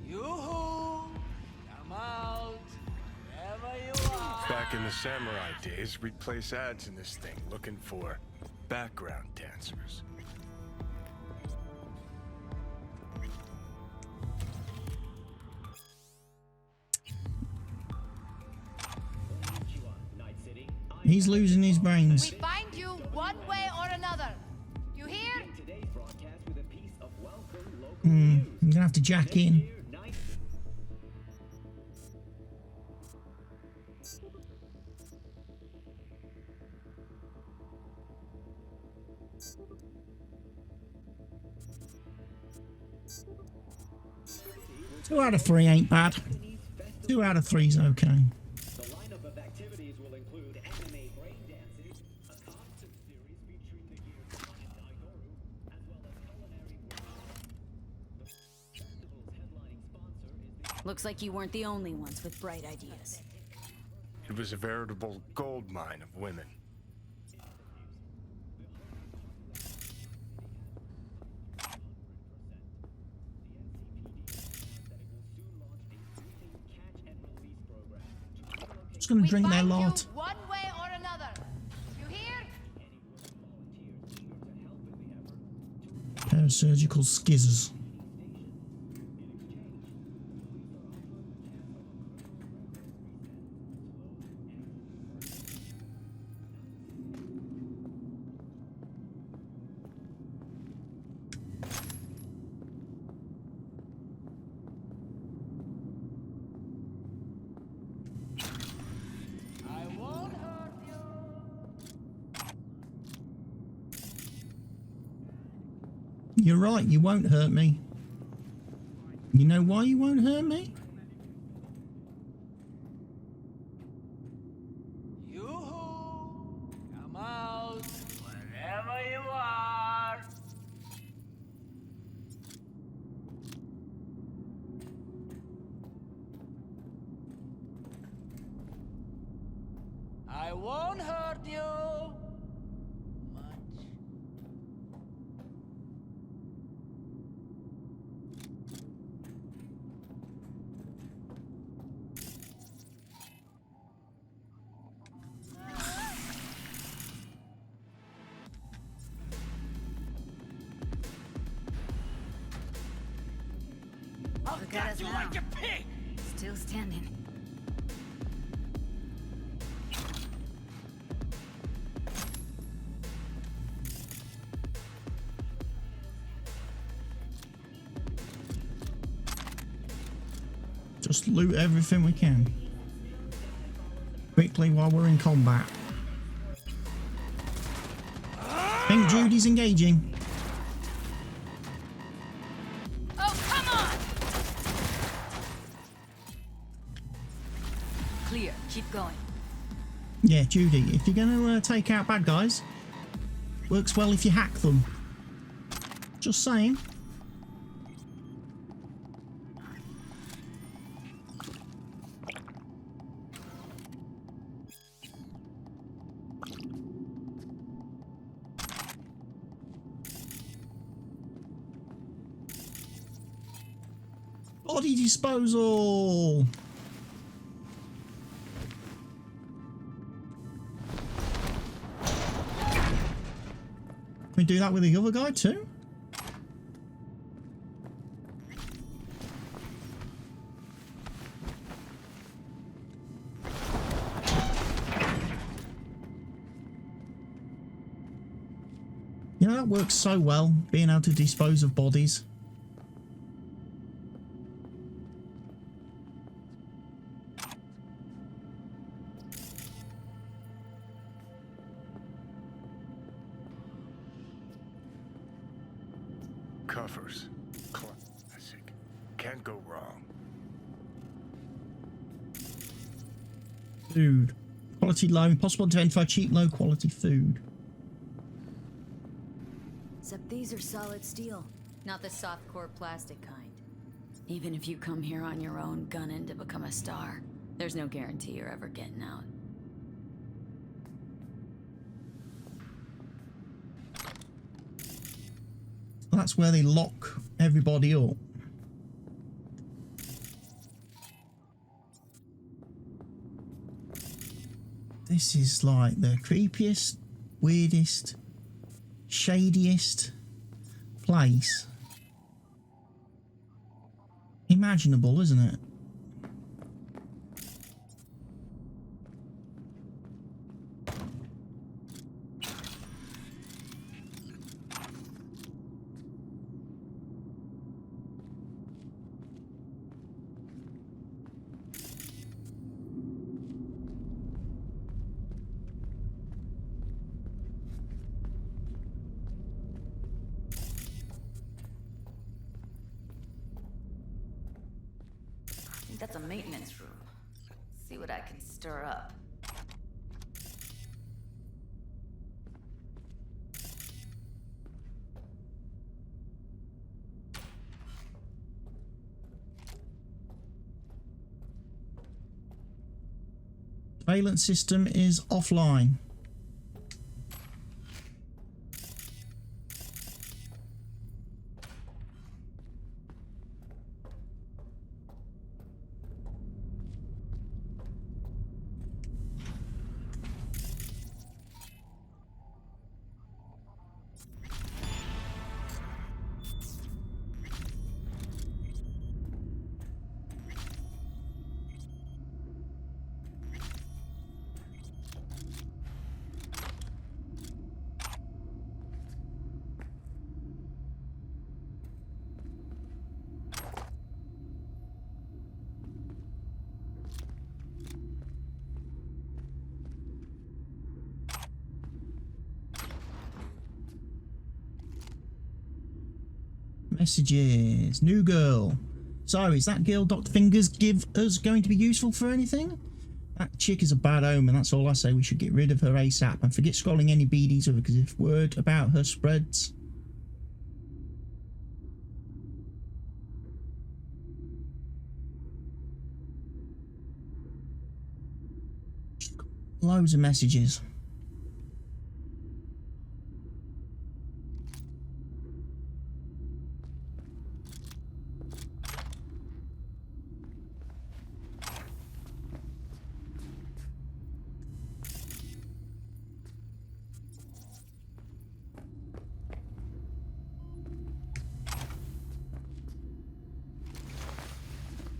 Yoo-hoo! Come out. Wherever you are. Back in the samurai days, we'd place ads in this thing looking for background dancers. He's losing his brains. We find you one way or another. You hear? I'm gonna have to jack in. Two out of 3 ain't bad. 2 out of 3's okay. The lineup of activities will include anime braindances, a concept series featuring the year's finest Aidoru, as well as culinary workshops. The festival's headlining sponsor is the... Looks like you weren't the only ones with bright ideas. It was a veritable gold mine of women. Just gonna drink their lot. One way or another. You hear? Pair of surgical skizzers. I won't hurt you. You're right, you won't hurt me. You know why you won't hurt me? Yoo-hoo! Come out. Wherever you are. I won't hurt you much. I'll got you like a pig! Still standing. Just loot everything we can. Quickly while we're in combat. I think Judy's engaging. Oh, come on! Clear. Keep going. Yeah, Judy, if you're going to take out bad guys, works well if you hack them. Just saying. Body disposal. Can we do that with the other guy too? You know, that works so well, being able to dispose of bodies. Coffers. Classic. Can't go wrong. Food. Quality low. Impossible to identify cheap, low quality food. Except these are solid steel, not the soft core plastic kind. Even if you come here on your own, gunning to become a star, there's no guarantee you're ever getting out. That's where they lock everybody up. This is like the creepiest, weirdest, shadiest place imaginable, isn't it? That's a maintenance room. See what I can stir up. Surveillance system is offline. Messages. New girl. So, is that girl Dr. Fingers give us going to be useful for anything? That chick is a bad omen. That's all I say. We should get rid of her ASAP and forget scrolling any BDs over, because if word about her spreads... Loads of messages.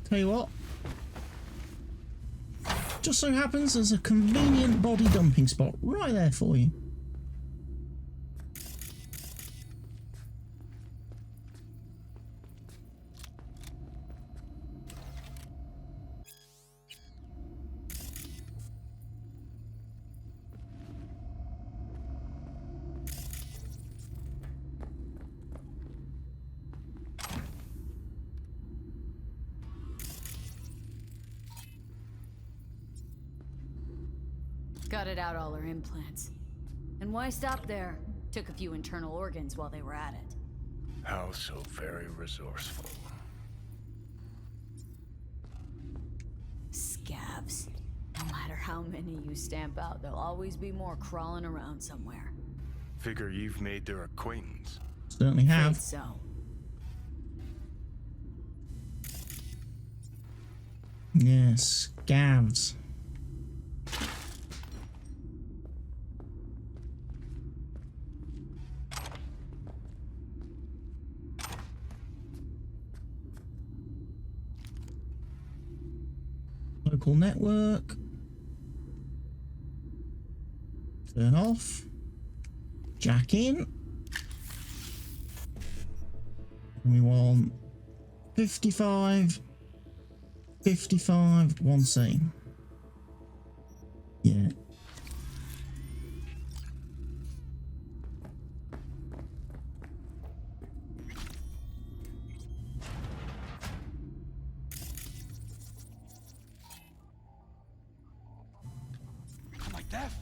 Tell you what, just so happens there's a convenient body dumping spot right there for you. Gutted out all her implants. And why stop there? Took a few internal organs while they were at it. How so very resourceful. Scabs. No matter how many you stamp out, there'll always be more crawling around somewhere. Figure you've made their acquaintance. Certainly have. So. Yes, scabs. Local network. Turn off. Jack in. We want 55, 55, 1C. Yeah. Am I deaf?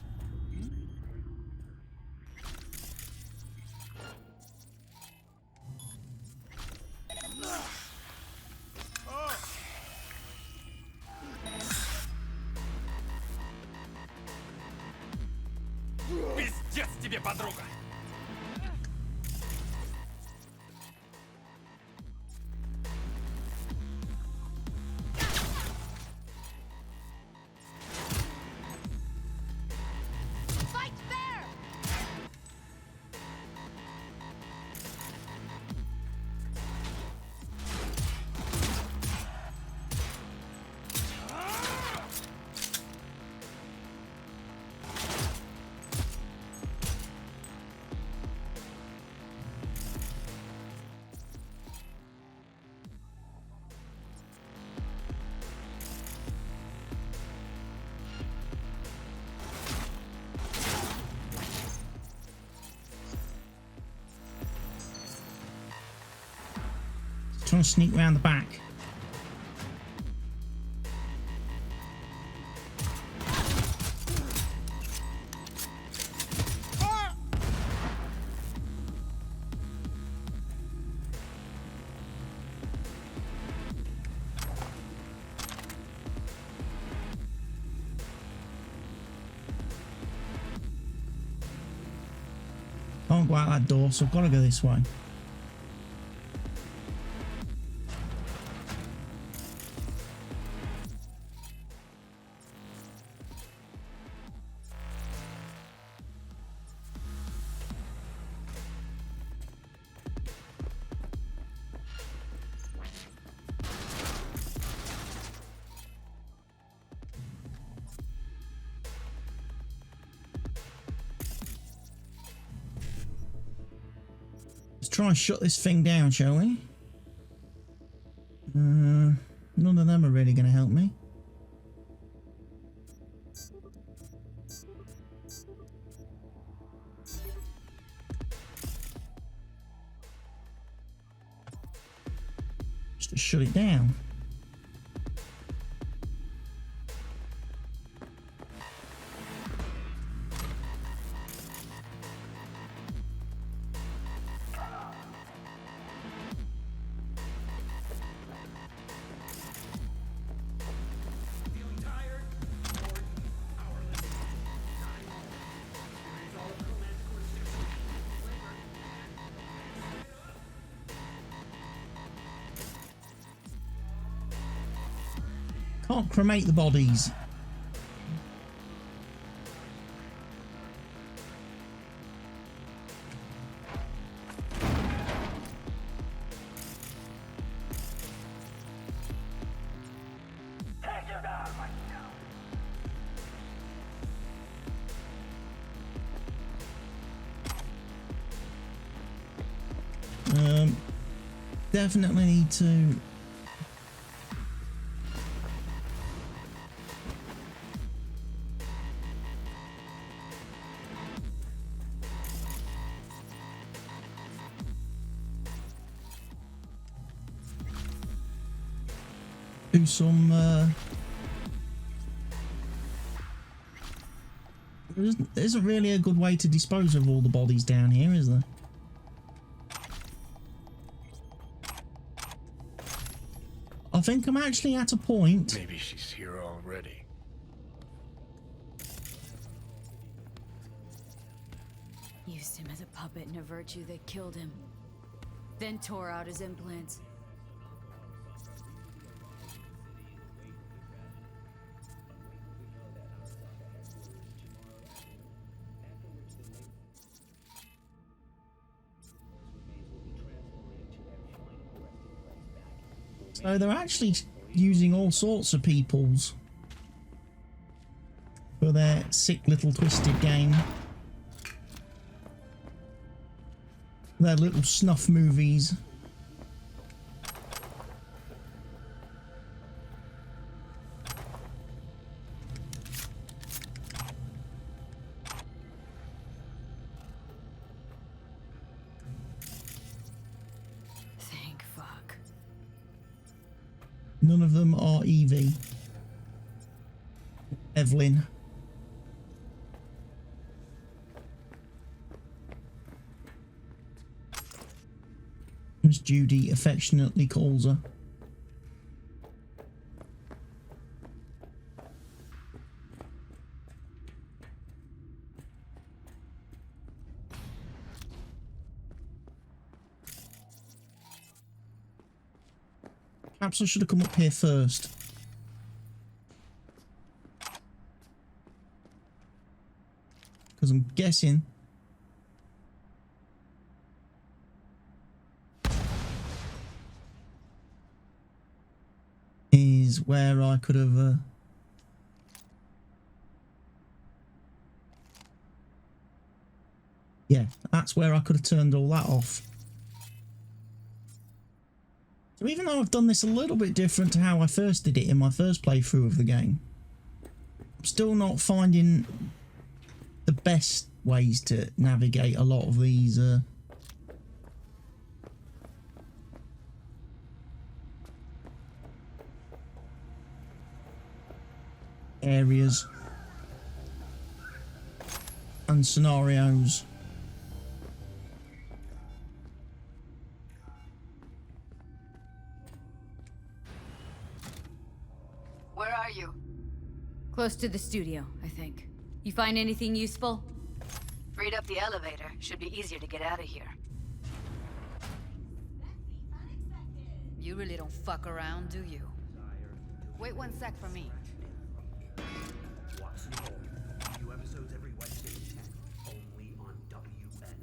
Пиздец тебе, подруга! Fight fair! Trying to sneak around the back. Can't go out that door, so I've got to go this way. Try and shut this thing down, shall we? None of them are really going to help me. Just to shut it down. Can't cremate the bodies. Definitely need to do some there isn't really a good way to dispose of all the bodies down here, is there? I think I'm actually at a point. Maybe she's here already. Used him as a puppet and a virtue that killed him. Then tore out his implants. So they're actually using all sorts of peoples for their sick little twisted game. Their little snuff movies. Thank fuck. None of them are Evie. Evelyn. As Judy affectionately calls her. Perhaps I should have come up here first. Because I'm guessing is where I could have yeah, that's where I could have turned all that off. So even though I've done this a little bit different to how I first did it in my first playthrough of the game, I'm still not finding the best ways to navigate a lot of these areas and scenarios. Where are you? Close to the studio, I think. You find anything useful? Freed up the elevator. Should be easier to get out of here. You really don't fuck around, do you? Wait 1 sec for me. Watson Hall. New episodes every Wednesday at 10, only on WNS.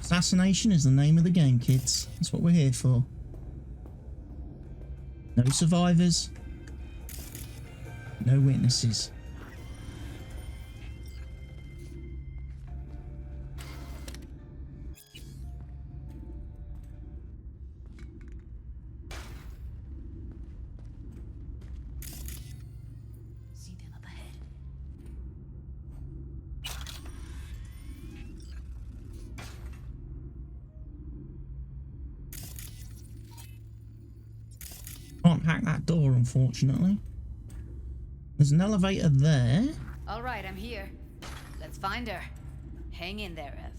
Assassination is the name of the game, kids. That's what we're here for. No survivors. No witnesses. See them up ahead. Can't hack that door, unfortunately. There's an elevator there. All right, I'm here. Let's find her. Hang in there, Ev.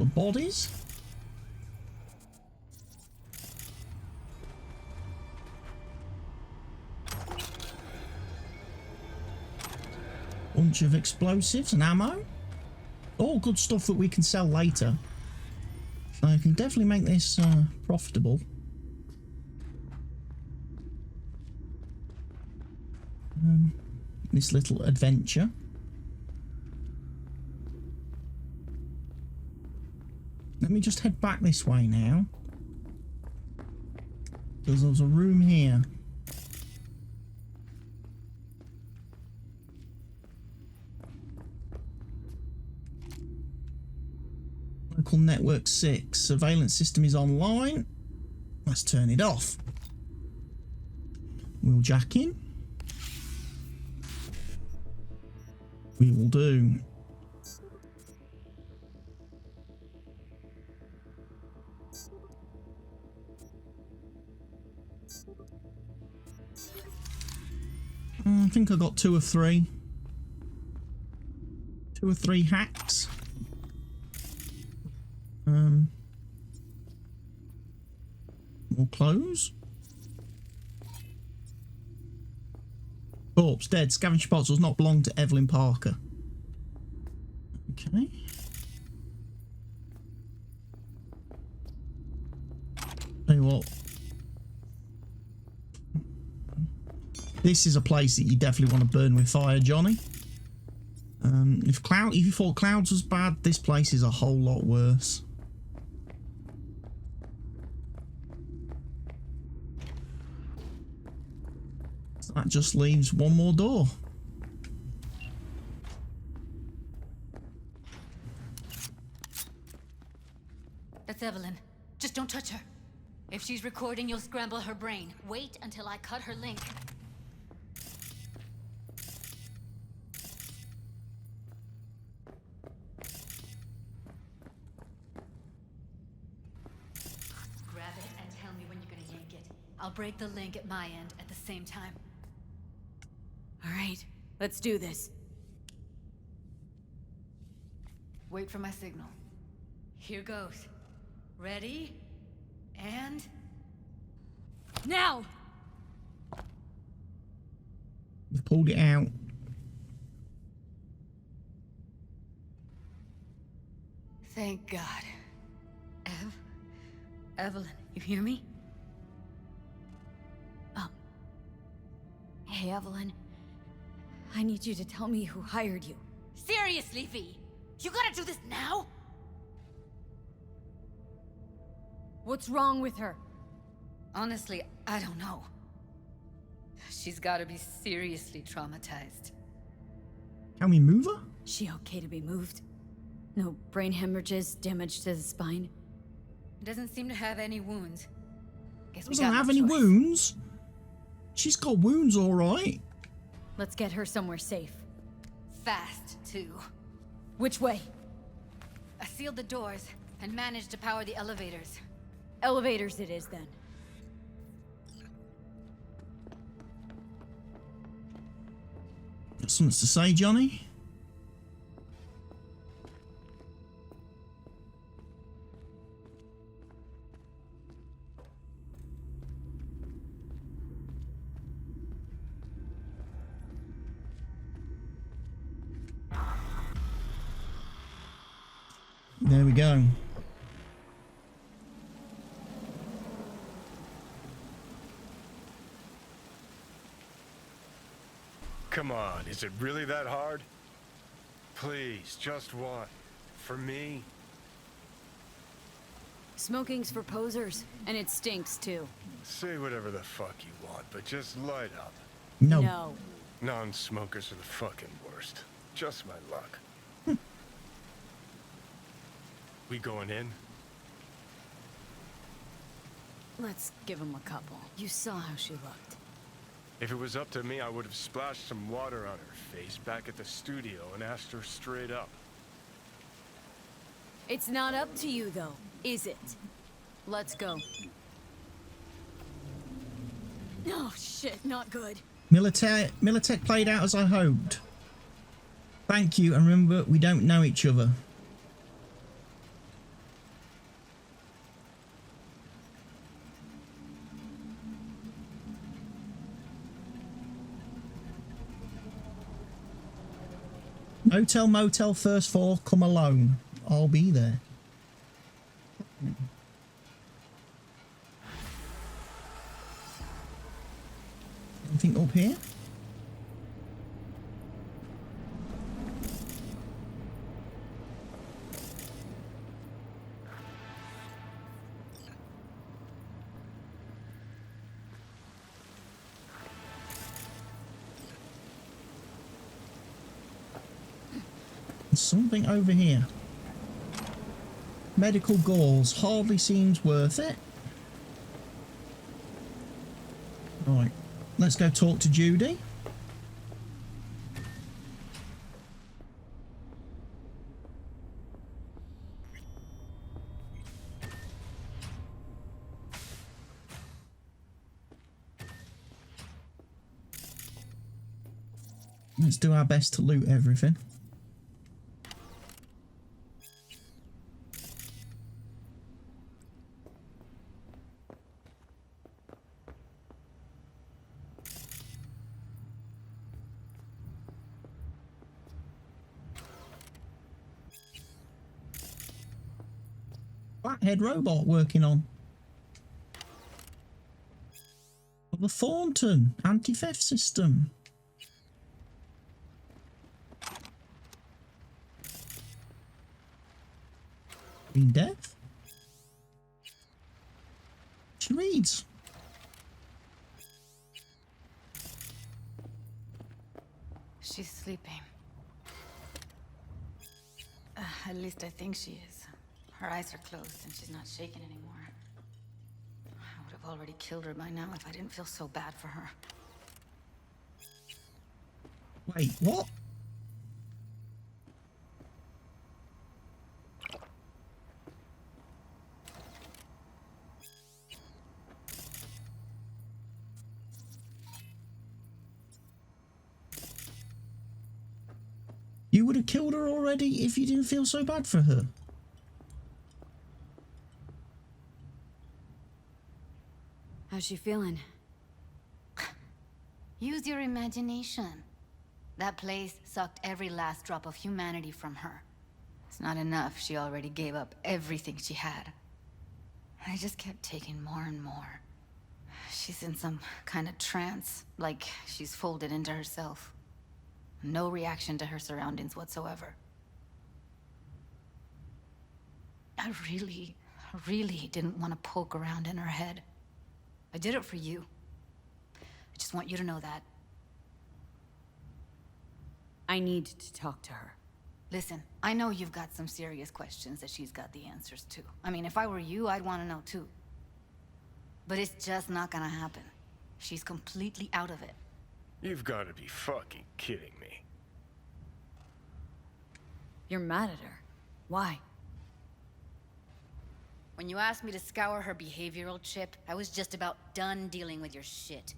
couple of bodies. Bunch of explosives and ammo. All good stuff that we can sell later. So I can definitely make this profitable. This little adventure. Let me just head back this way now. Because there's a room here. Local network 6. Surveillance system is online. Let's turn it off. We'll jack in. We will do. I think I got 2 or 3. 2 or 3 hacks. More clothes. Corpse dead. Scavenger pots does not belong to Evelyn Parker. Okay. Tell you what. This is a place that you definitely want to burn with fire, Johnny. If you thought Clouds was bad, this place is a whole lot worse. So that just leaves one more door. That's Evelyn. Just don't touch her. If she's recording, you'll scramble her brain. Wait until I cut her link. I'll break the link at my end at the same time. All right, let's do this. Wait for my signal. Here goes. Ready? And... now! We've pulled it out. Thank God. Evelyn, you hear me? Hey, Evelyn. I need you to tell me who hired you. Seriously, V? You gotta do this now? What's wrong with her? Honestly, I don't know. She's gotta be seriously traumatized. Can we move her? She okay to be moved? No brain hemorrhages, damage to the spine? Doesn't seem to have any wounds. Guess we Doesn't got have no any choice. wounds? She's got wounds, all right. Let's get her somewhere safe. Fast, too. Which way? I sealed the doors and managed to power the elevators. Elevators it is, then. Got something to say, Johnny? There we go. Come on, is it really that hard? Please, just one. For me? Smoking's for posers, and it stinks too. Say whatever the fuck you want, but just light up. No. No. Non-smokers are the fucking worst. Just my luck. We going in? Let's give him a couple. You saw how she looked. If it was up to me, I would have splashed some water on her face back at the studio and asked her straight up. It's not up to you, though, is it? Let's go. Oh, shit, not good. Militech played out as I hoped. Thank you, and remember, we don't know each other. Hotel Motel first floor, come alone. I'll be there. Anything up here? Something over here. Medical gauze hardly seems worth it. Right, let's go talk to Judy. Let's do our best to loot everything. Flathead robot working on. The Thornton anti-theft system. Green Death. She reads. She's sleeping. At least I think she is. Her eyes are closed and she's not shaking anymore. I would have already killed her by now if I didn't feel so bad for her. Wait, what? You would have killed her already if you didn't feel so bad for her. How's she feeling? Use your imagination. That place sucked every last drop of humanity from her. It's not enough. She already gave up everything she had. I just kept taking more and more. She's in some kind of trance, like she's folded into herself. No reaction to her surroundings whatsoever. I really didn't want to poke around in her head. I did it for you. I just want you to know that. I need to talk to her. Listen, I know you've got some serious questions that she's got the answers to. I mean, if I were you, I'd want to know too. But it's just not gonna happen. She's completely out of it. You've got to be fucking kidding me. You're mad at her. Why? When you asked me to scour her behavioral chip, I was just about done dealing with your shit.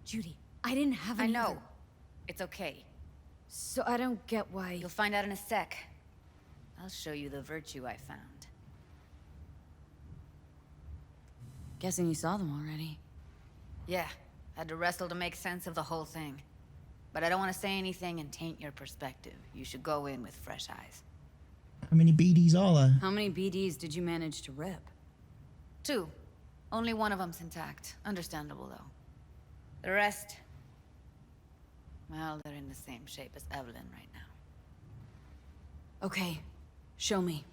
Judy, I didn't have any. I know. It's okay. So I don't get why. You'll find out in a sec. I'll show you the virtue I found. Guessing you saw them already. Yeah, had to wrestle to make sense of the whole thing. But I don't want to say anything and taint your perspective. You should go in with fresh eyes. How many BDs are there? How many BDs did you manage to rip? 2. Only one of them's intact. Understandable, though. The rest... well, they're in the same shape as Evelyn right now. Okay, show me.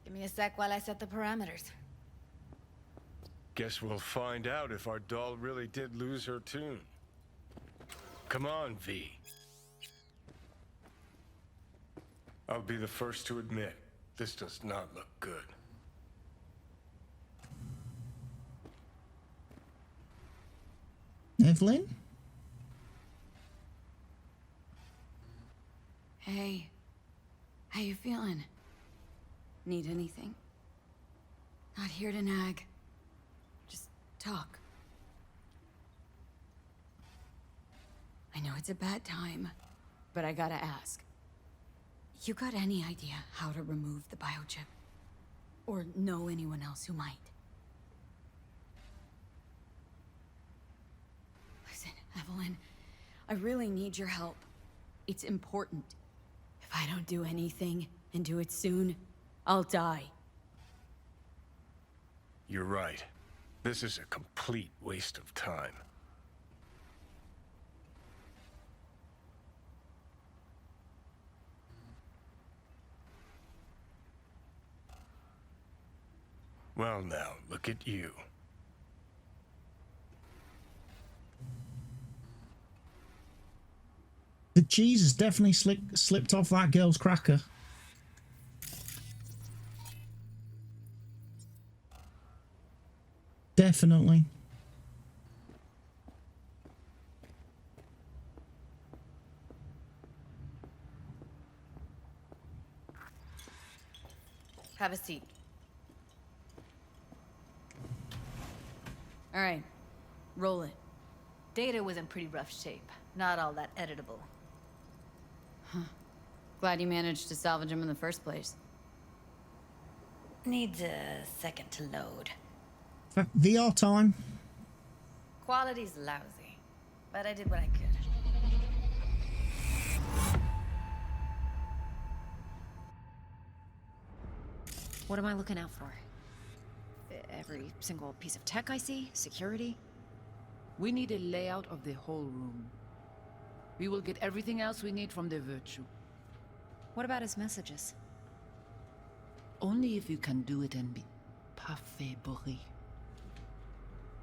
Give me a sec while I set the parameters. Guess we'll find out if our doll really did lose her tune. Come on, V. I'll be the first to admit, this does not look good. Evelyn? Hey, how you feeling? Need anything? Not here to nag. Just talk. I know it's a bad time, but I gotta ask. You got any idea how to remove the biochip? Or know anyone else who might? Listen, Evelyn, I really need your help. It's important. If If I don't do anything, and do it soon, I'll die. You're right. This is a complete waste of time. Well now, look at you. The cheese has definitely slipped off that girl's cracker. Definitely. Have a seat. All right, roll it. Data was in pretty rough shape. Not all that editable. Huh. Glad you managed to salvage him in the first place. Needs a second to load. VR time. Quality's lousy, but I did what I could. What am I looking out for? Every single piece of tech I see? Security? We need a layout of the whole room. We will get everything else we need from the virtue. What about his messages? Only if you can do it and be parfait bourré.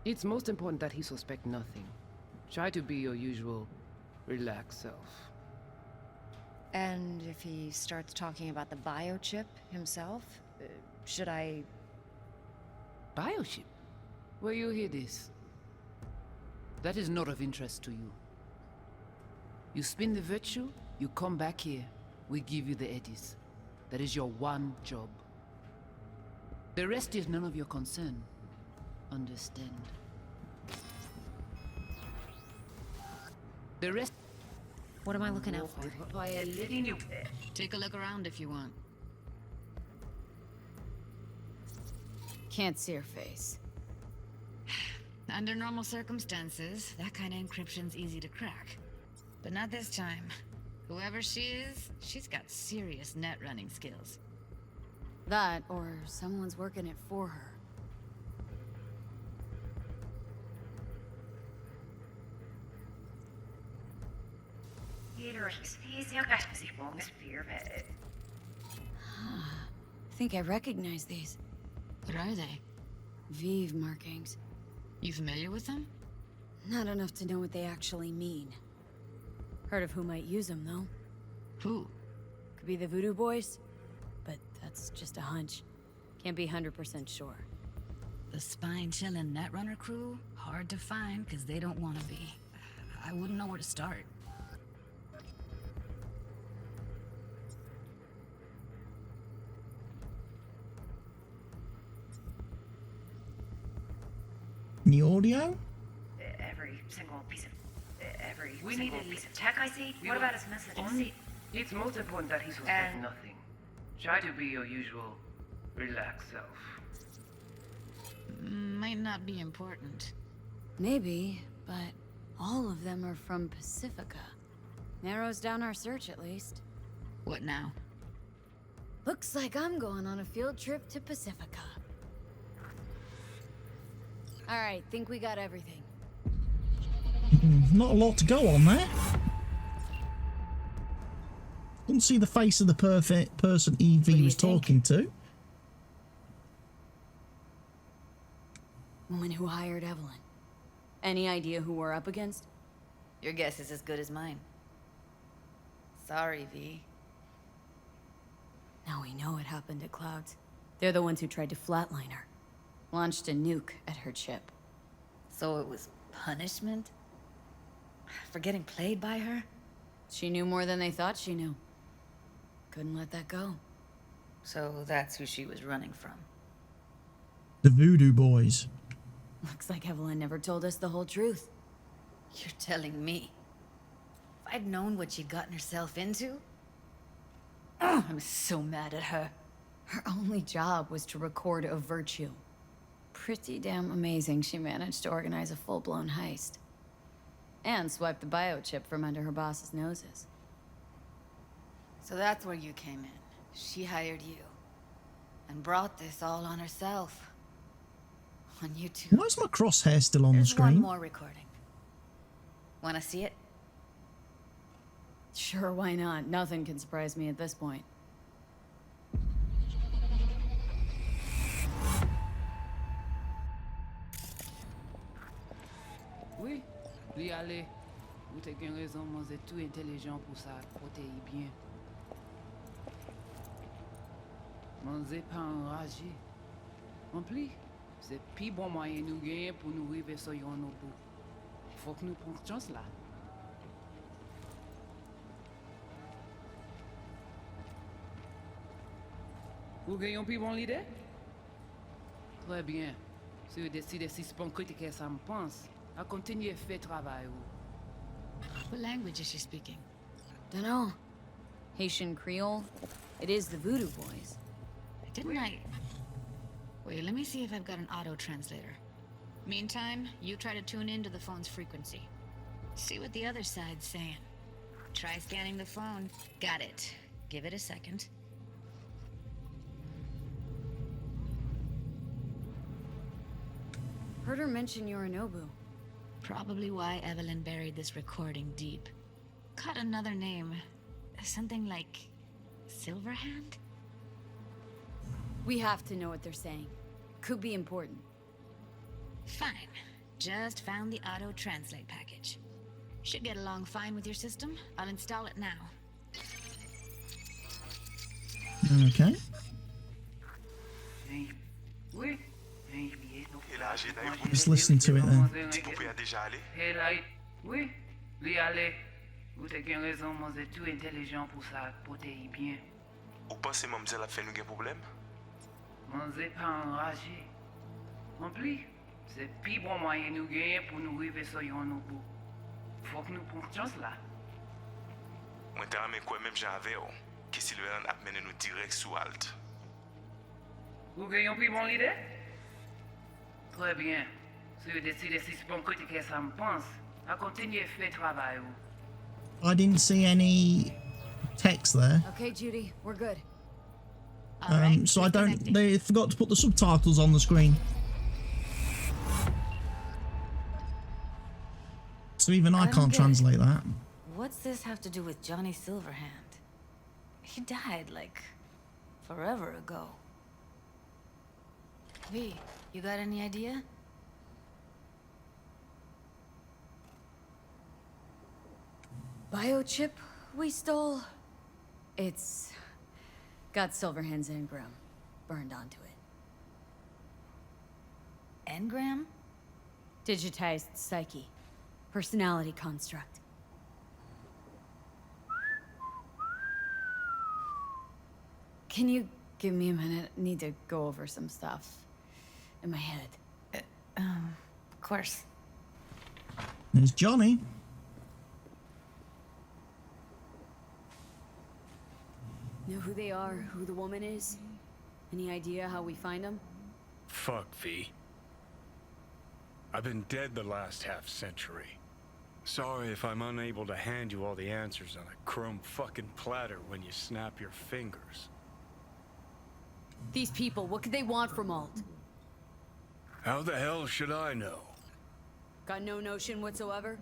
It's most important that he suspect nothing. Try to be your usual, relaxed self. And if he starts talking about the biochip himself, should I... Biochip? Where you hear this? That is not of interest to you. You spin the virtue, you come back here, we give you the eddies. That is your one job. The rest is none of your concern. Understand? The rest... What am I looking out for? Take a look around if you want. Can't see her face. Under normal circumstances, that kind of encryption's easy to crack. But not this time. Whoever she is, she's got serious net running skills. That, or someone's working it for her. I think I recognize these. What are they? Vive markings. You familiar with them? Not enough to know what they actually mean. Heard of who might use them, though. Who? Could be the Voodoo Boys, but that's just a hunch. Can't be 100% sure. The spine-chilling Netrunner crew? Hard to find, because they don't want to be. I wouldn't know where to start. Any audio? Every single piece of tech I see. What about his messages? It's most important that he suspect nothing. Try to be your usual, relaxed self. Might not be important. Maybe, but all of them are from Pacifica. Narrows down our search, at least. What now? Looks like I'm going on a field trip to Pacifica. Alright, think we got everything. Not a lot to go on there. Couldn't see the face of the perfect person Evie was talking to. Woman who hired Evelyn. Any idea who we're up against? Your guess is as good as mine. Sorry, V. Now we know what happened at Clouds. They're the ones who tried to flatline her. Launched a nuke at her chip. So it was punishment? For getting played by her? She knew more than they thought she knew. Couldn't let that go. So that's who she was running from. The Voodoo Boys. Looks like Evelyn never told us the whole truth. You're telling me? If I'd known what she'd gotten herself into? Oh, I'm so mad at her. Her only job was to record a virtue. Pretty damn amazing she managed to organize a full-blown heist. And swipe the biochip from under her boss's noses. So that's where you came in. She hired you. And brought this all on herself. On YouTube. Why is my crosshair still on the There's one screen? more recording. Wanna see it? Sure, why not? Nothing can surprise me at this point. Oui, lui aller. Vous t'avez une raison, moi c'est tout intelligent pour ça, protéger bien. Moi c'est pas enragé. En plus, c'est plus bon moyen nous gagner pour nous arriver sur nos bout. Faut que nous prenions chance là. Vous gagnez plus bon l'idée? Très bien. Si vous décidez de suspendre critiquer ça me pense, à continuer à faire travail. What language is she speaking? Dunno. Haitian Creole? It is the Voodoo Boys. Didn't I... Wait, let me see if I've got an auto-translator. Meantime, you try to tune into the phone's frequency. See what the other side's saying. Try scanning the phone. Got it. Give it a second. Heard her mention Yorinobu. Probably why Evelyn buried this recording deep. Caught another name. Something like... Silverhand? We have to know what they're saying. Could be important. Fine. Just found the auto-translate package. Should get along fine with your system. I'll install it now. Okay. Just listen to it then. Hey, light. Oui, lui aller. Vous avez une raison, moi c'est tout intelligent pour ça, protéger bien. Ou pensez mademoiselle a fait nous un problème? Moi c'est pas enragé. En plus, c'est plus bon moyen nous gagner pour nous arriver sur nos bout. Faut que nous prenions chance là. Moi t'ai ramé quoi même j'avais, que Sylvain a mené nous direct sous Alt. Vous gagnez plus bon l'idée? Très bien. Si vous décidez de suspendre critiquer ça me pense, à continuer à faire travail. I didn't see any text there. Okay, Judy, we're good. So I don't. They forgot to put the subtitles on the screen. So even I can't translate that. What's this have to do with Johnny Silverhand? He died, like, forever ago. V, you got any idea? Biochip we stole? It's got Silverhand's engram burned onto it. Engram? Digitized psyche. Personality construct. Can you give me a minute? I need to go over some stuff in my head. Of course. There's Johnny. Know who they are, who the woman is? Any idea how we find them? Fuck, V. I've been dead the last half-century. Sorry if I'm unable to hand you all the answers on a chrome fucking platter when you snap your fingers. These people, what could they want from Alt? How the hell should I know? Got no notion whatsoever?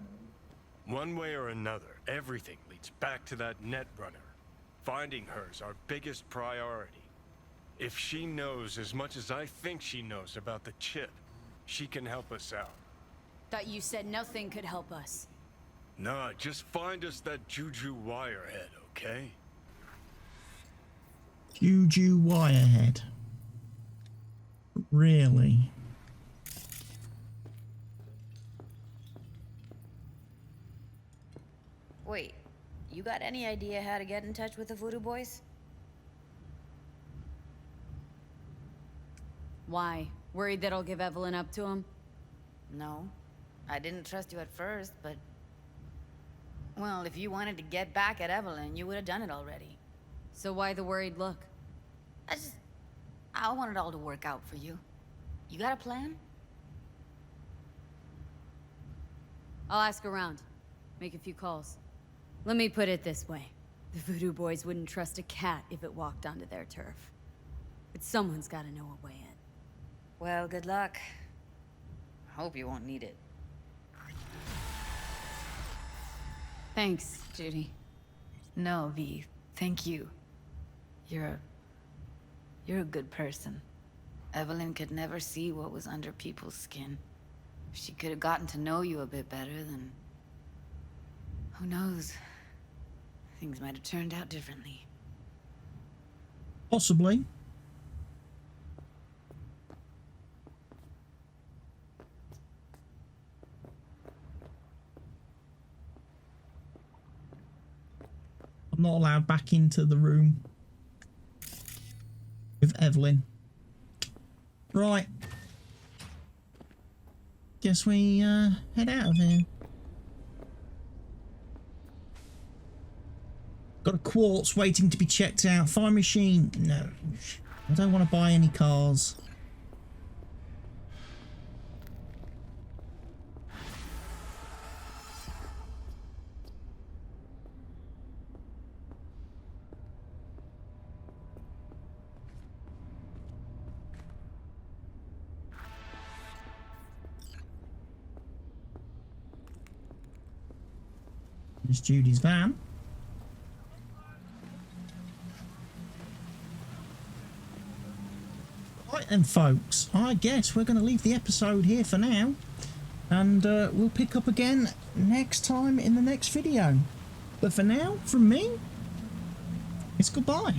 One way or another, everything leads back to that Netrunner. Finding her's our biggest priority. If she knows as much as I think she knows about the chip, she can help us out. Thought you said nothing could help us. Nah, just find us that Juju Wirehead, okay? Juju Wirehead. Really? Wait, you got any idea how to get in touch with the Voodoo Boys? Why? Worried that I'll give Evelyn up to him? No. I didn't trust you at first, but... Well, if you wanted to get back at Evelyn, you would have done it already. So why the worried look? I want it all to work out for you. You got a plan? I'll ask around. Make a few calls. Let me put it this way. The Voodoo Boys wouldn't trust a cat if it walked onto their turf. But someone's gotta know a way in. Well, good luck. Hope you won't need it. Thanks, Judy. No, V. Thank you. You're a good person. Evelyn could never see what was under people's skin. If she could have gotten to know you a bit better, then... who knows? Things might have turned out differently. Possibly. I'm not allowed back into the room with Evelyn. Right. Guess we head out of here. Got a quartz waiting to be checked out. Fire machine. No. I don't want to buy any cars. There's Judy's van. Right then, folks, I guess we're going to leave the episode here for now, and we'll pick up again next time in the next video. But for now, from me, it's goodbye.